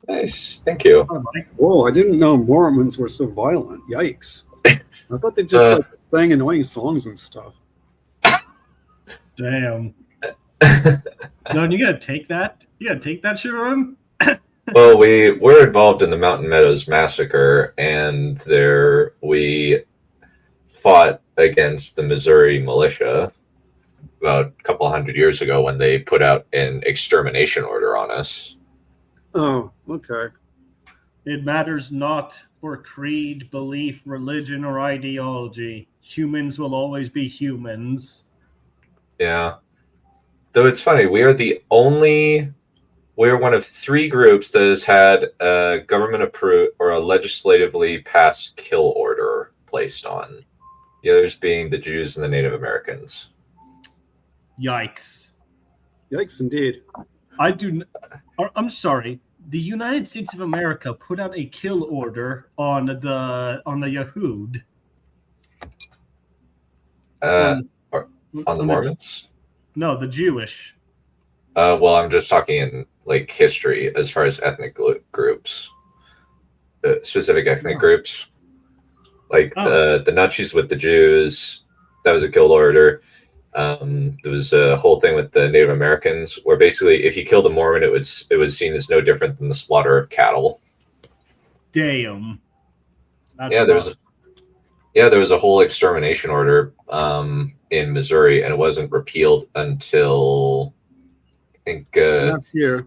Nice, thank you. Whoa, I didn't know Mormons were so violent. Yikes. I thought they just sang annoying songs and stuff. Damn. No, you gotta take that? You gotta take that shit from him? Well, we were involved in the Mountain Meadows massacre, and there we fought against the Missouri militia about a couple 100 years ago when they put out an extermination order on us. Oh, okay. It matters not for creed, belief, religion, or ideology. Humans will always be humans. Yeah. Though it's funny, we're one of 3 groups that has had a government approved or a legislatively passed kill order placed on. The others being the Jews and the Native Americans. Yikes. Yikes, indeed. I'm sorry. The United States of America put out a kill order on the Yahud. On the Mormons? No, the Jewish. Well, I'm just talking in like history as far as ethnic groups, specific ethnic groups, like the Nazis with the Jews, a guild order. There was a whole thing with the Native Americans where basically if you killed a Mormon, it was seen as no different than the slaughter of cattle. Damn. That's Yeah, there rough. was there was a whole extermination order in Missouri, and it wasn't repealed until I think Last year.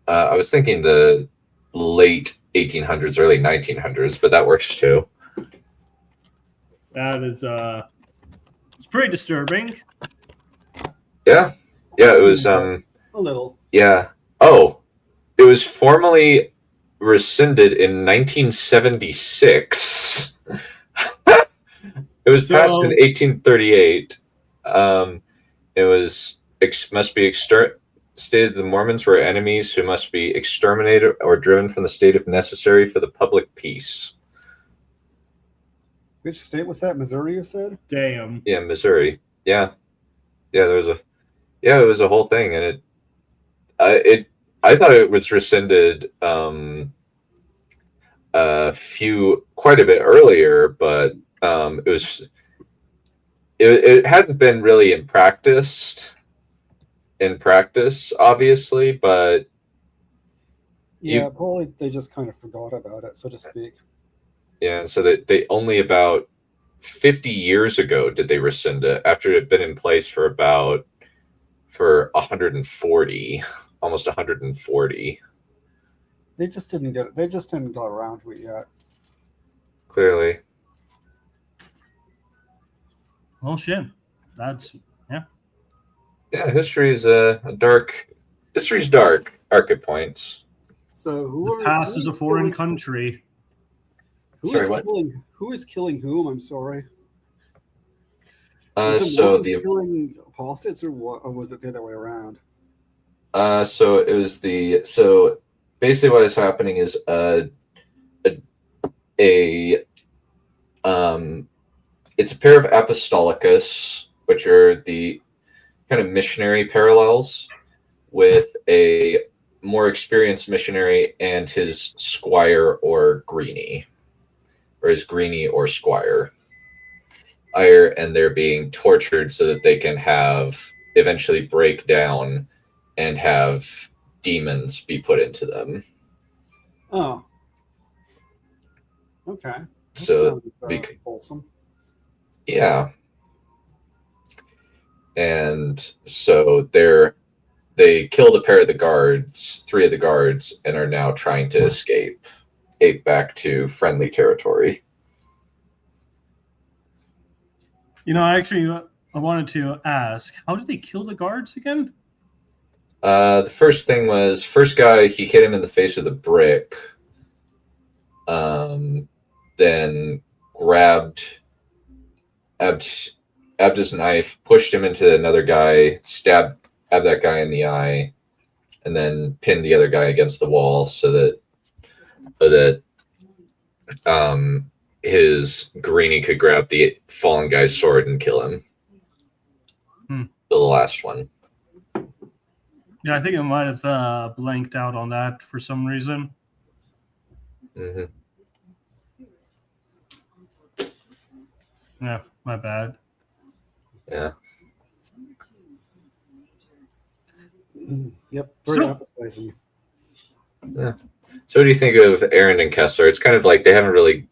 I was thinking the late 1800s, early 1900s, but that works too. That is it's pretty disturbing. Yeah, it was A little. yeah. Oh, it was formally rescinded in 1976. It was passed in So- 1838. It was must be stated the Mormons were enemies who must be exterminated or driven from the state if necessary for the public peace. Which state was that? Missouri, you said? Damn. Yeah, Missouri. Yeah, there was it was a whole thing, and I thought it was rescinded quite a bit earlier, but it hadn't been really in practice, obviously, but Yeah, probably they just kind of forgot about it, so to speak. yeah, and so that they only about 50 years ago did they rescind it after it had been in place for 140, almost 140. They just didn't get it. They just didn't got around to it yet. Clearly. Well, shit. That's Yeah, history's dark at points. So who the are past is a foreign killing, country. Sorry, what? Who is killing whom? I'm sorry. So Mormons the killing apostates, or what? Or was it the other way around? so it was so basically what is happening is it's a pair of apostolicus, which are the kind of missionary parallels, with a more experienced missionary and his squire or greenie, or his greenie or squire. And they're being tortured so that they can eventually break down and have demons be put into them. Oh. Okay. That So, sounds, wholesome. Yeah. And so they killed a pair of the guards, 3 of the guards, and are now trying to escape back to friendly territory. I wanted to ask, how did they kill the guards again? The first thing was, first guy, he hit him in the face with a brick. Then grabbed his knife, pushed him into another guy, stabbed that guy in the eye, and then pinned the other guy against the wall so that his greenie could grab the fallen guy's sword and kill him. The last one. Yeah, I think I might have blanked out on that for some reason. Mm-hmm. Yeah, my bad. Yeah. Yep. Very So- appetizing. So what do you think of Aaron and Kessler? It's kind of like they haven't really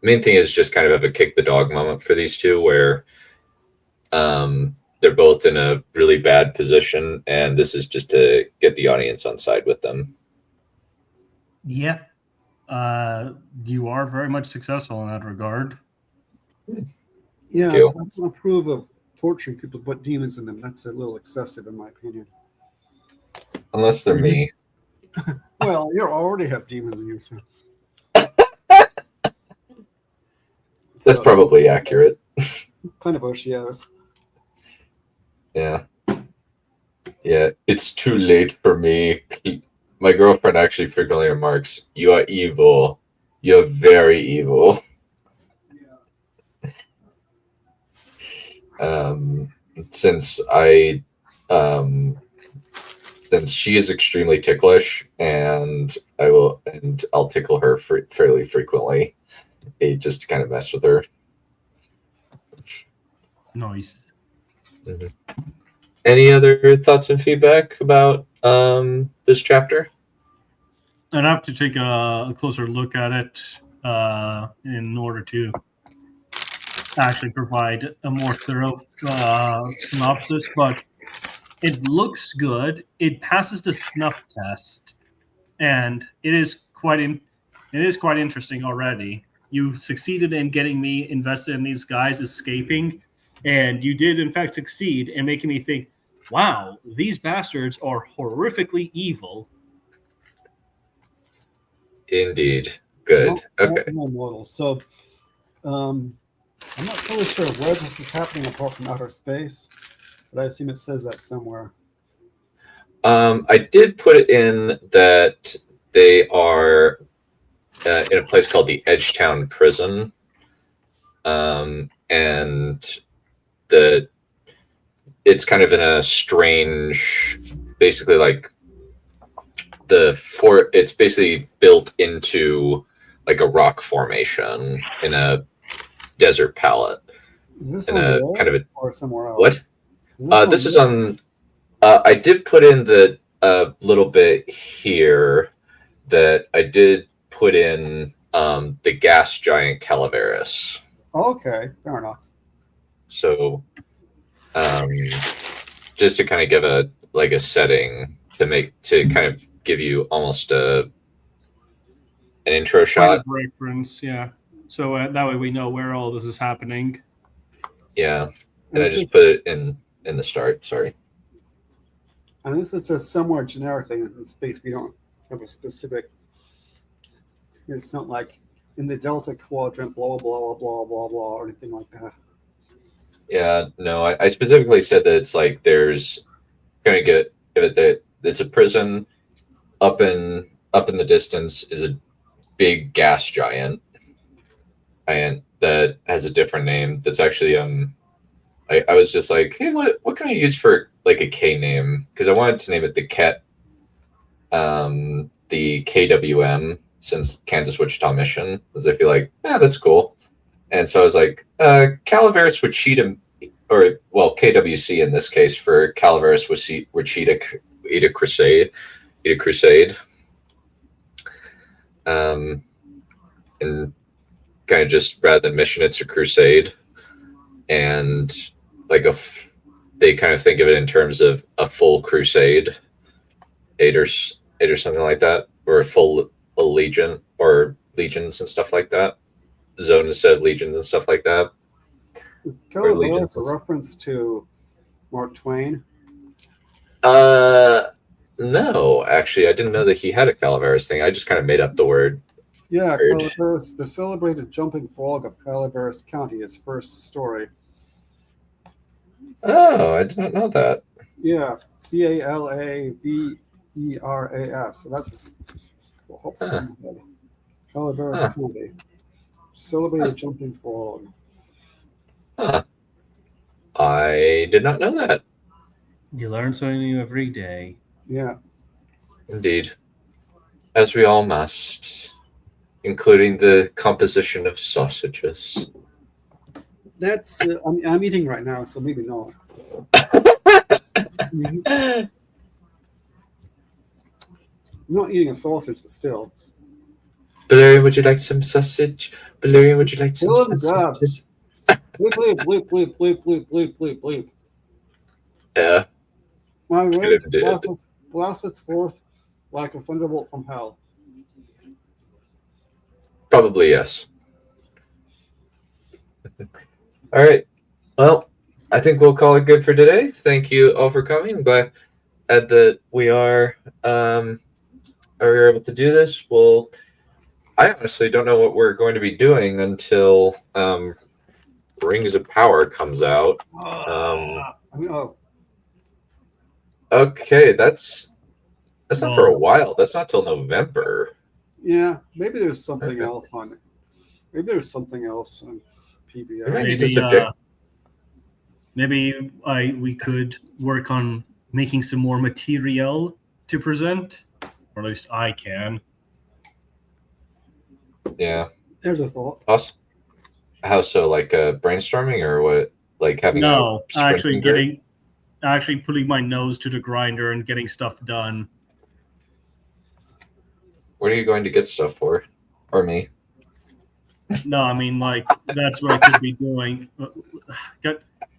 main thing is just kind of have a kick the dog moment for these two where they're both in a really bad position, and this is just to get the audience on side with them. Yeah. You are very much successful in that regard. Yeah, Deal. so I don't approve of torturing people to put demons in them. That's a little excessive, in my opinion. Unless they're me. Well, you already have demons in you, so. That's probably accurate. kind of Oshios. Yeah. Yeah, it's too late for me. My girlfriend actually frequently remarks, "You are evil. You're very evil." Since she is extremely ticklish, and I'll tickle her fairly frequently. just to kind of mess with her. Nice. Any other thoughts and feedback about this chapter? I'd have to take a closer look at it in order to actually provide a more thorough synopsis, but it looks good. It passes the snuff test, and it is quite interesting already. You succeeded in getting me invested in these guys escaping, and you did in fact succeed in making me think, wow, these bastards are horrifically evil. Indeed. Good. Okay. More models. So, I'm not really sure where this is happening apart from outer space, but I assume it says that somewhere. I did put it in that they are in a place called the Edgetown Prison, and it's kind of in a strange, basically like the fort. It's basically built into like a rock formation in a desert palette. Is this In on a the kind of a or somewhere else? what? This is on. I did put in the little bit here that I did put in the gas giant Calaveras. Okay, fair enough. So, just to kind of give a setting to kind of give you almost an intro shot. Reference, yeah. So that way we know where all this is happening. Yeah, and I just put it in the start. Sorry. And this is just somewhere generically in space. We don't have a specific. It's not like in the Delta Quadrant, blah blah blah blah blah, or anything like that. Yeah, no, I specifically said that it's like there's going to get that it's a prison up in the distance is a big gas giant, and that has a different name. That's actually I was just like, hey, what can I use for like a K name? Because I wanted to name it the the KWM, since Kansas Wichita Mission, because I feel like, yeah, that's cool. And so I was like, Calaveras Wichita, or well, KWC in this case for Calaveras Wichita Crusade. And kind of just rather than mission, it's a crusade. And like they kind of think of it in terms of a full crusade, eight or something like that, or a full legion or legions and stuff like that. Zone instead of legions and stuff like that. Is Calaveras a reference to Mark Twain? No, actually, I didn't know that he had a Calaveras thing. I just kind of made up the word. Yeah, Calaveras, the celebrated jumping frog of Calaveras County, his first story. Oh, I did not know that. Yeah, Calaveras. So that's Calaveras County, celebrated jumping frog. Huh. I did not know that. You learn something new every day. Yeah. Indeed. As we all must, including the composition of sausages. That's I'm eating right now, so maybe not. I'm not eating a sausage, but still. Valerian, would you like some sausage? Valerian, would you like some sausages? Bleep, bleep, bleep, bleep, bleep, bleep, bleep, bleep. Yeah. My rage blasteth forth like a thunderbolt from hell. Probably yes. All right. Well, I think we'll call it good for today. Thank you all for coming. I'm glad that we are able to do this. I honestly don't know what we're going to be doing until Rings of Power comes out. Okay, that's not for a while. That's not till November. Yeah, maybe there's something else on it. Maybe there's something else on PBS. Maybe we could work on making some more material to present, or at least I can. Yeah, There's a thought. Awesome. How so? Like brainstorming or what? Like having No, a sprinting group? actually putting my nose to the grinder and getting stuff done. What are you going to get stuff for? Or me? No, I mean, like, that's what I could be doing. Are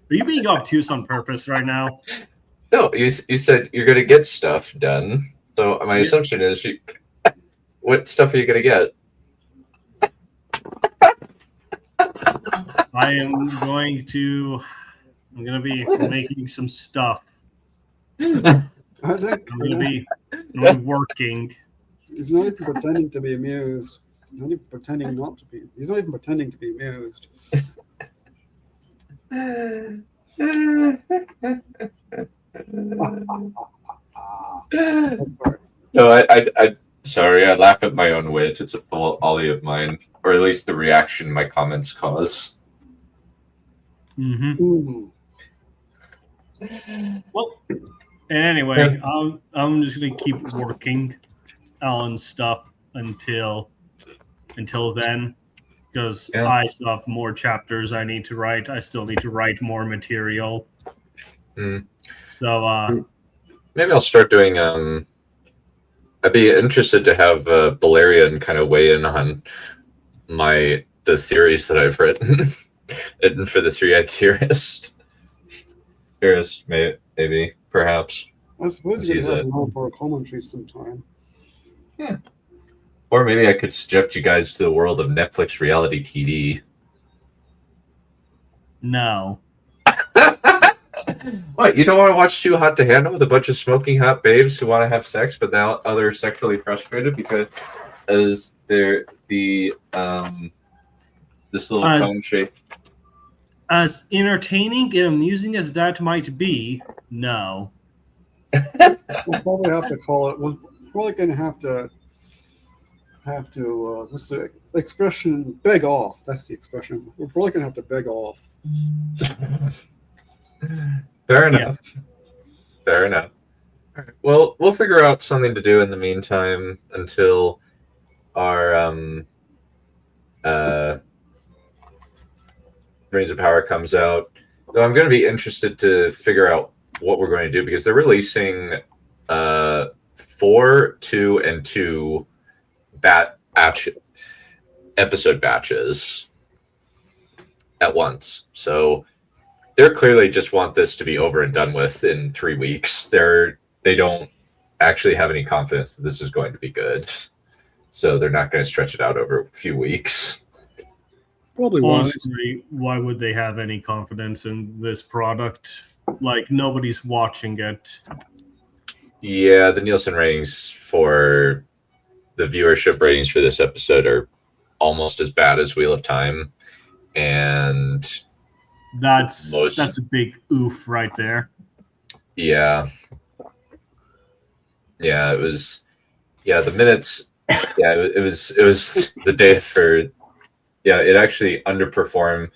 you being obtuse on purpose right now? No, you said you're going to get stuff done. So my assumption is, what stuff are you going to get? I'm going to be making some stuff. I think I'm going to be working. he's not even pretending to be amused. Not even pretending not to be. He's not even pretending to be amused. No, I sorry, I laugh at my own wit. It's a folly of mine, or at least the reaction my comments cause. Mm-hmm. Ooh. Well, and anyway, I'm just gonna keep working on stuff until then, because Yeah. I still have more chapters I need to write. I still need to write more material. Mm. So Maybe I'll start doing. I'd be interested to have Balerian kind of weigh in on the theories that I've written, and for the three-eyed theorist, maybe perhaps, I suppose you He's could a- have an outdoor commentary sometime. or maybe I could subject you guys to the world of Netflix reality TV. no, What, you don't want to watch Too Hot to Handle with a bunch of smoking hot babes who want to have sex, but now they're sexually frustrated because as they're this little As- cone shape. as entertaining and amusing as that might be, no. We'll probably have to call it. We're probably going to have to. What's the expression? Beg off. That's the expression. We're probably going to have to beg off. Fair enough. Fair enough. All right. Well, we'll figure out something to do in the meantime until our Rings of Power comes out. Though I'm going to be interested to figure out what we're going to do because they're releasing 4, 2, and 2 episode batches at once. So they're clearly just want this to be over and done with in 3 weeks. They don't actually have any confidence that this is going to be good. So they're not going to stretch it out over a few weeks. Probably wise. Honestly, why would they have any confidence in this product? Like, nobody's watching it. Yeah, the Nielsen ratings for the viewership ratings for this episode are almost as bad as Wheel of Time. And That's Most- a big oof right there. yeah. Yeah, it was the minutes it was the day for it actually underperformed.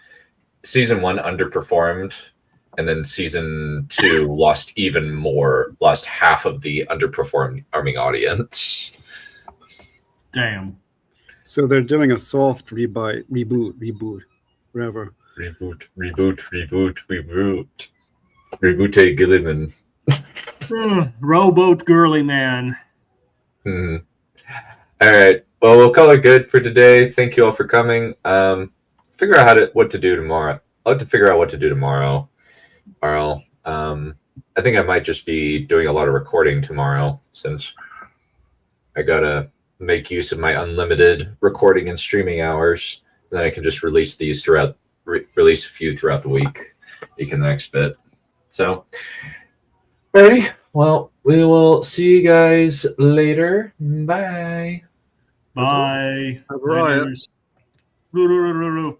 Season 1 underperformed, and then season 2 lost even more, lost half of the underperforming audience. Damn. So they're doing a soft reboot, whatever. Reboot. Reboot Gilliman. Rowboat girly man. Hmm. All right. Well, we'll call it good for today. Thank you all for coming. Figure out what to do tomorrow. I'll have to figure out what to do tomorrow, Arl. I think I might just be doing a lot of recording tomorrow since I gotta make use of my unlimited recording and streaming hours. Then I can just release these release a few throughout the week. You can the next bit. So, ready? Well, we will see you guys later. Bye. Bye. Have a riot. Laters.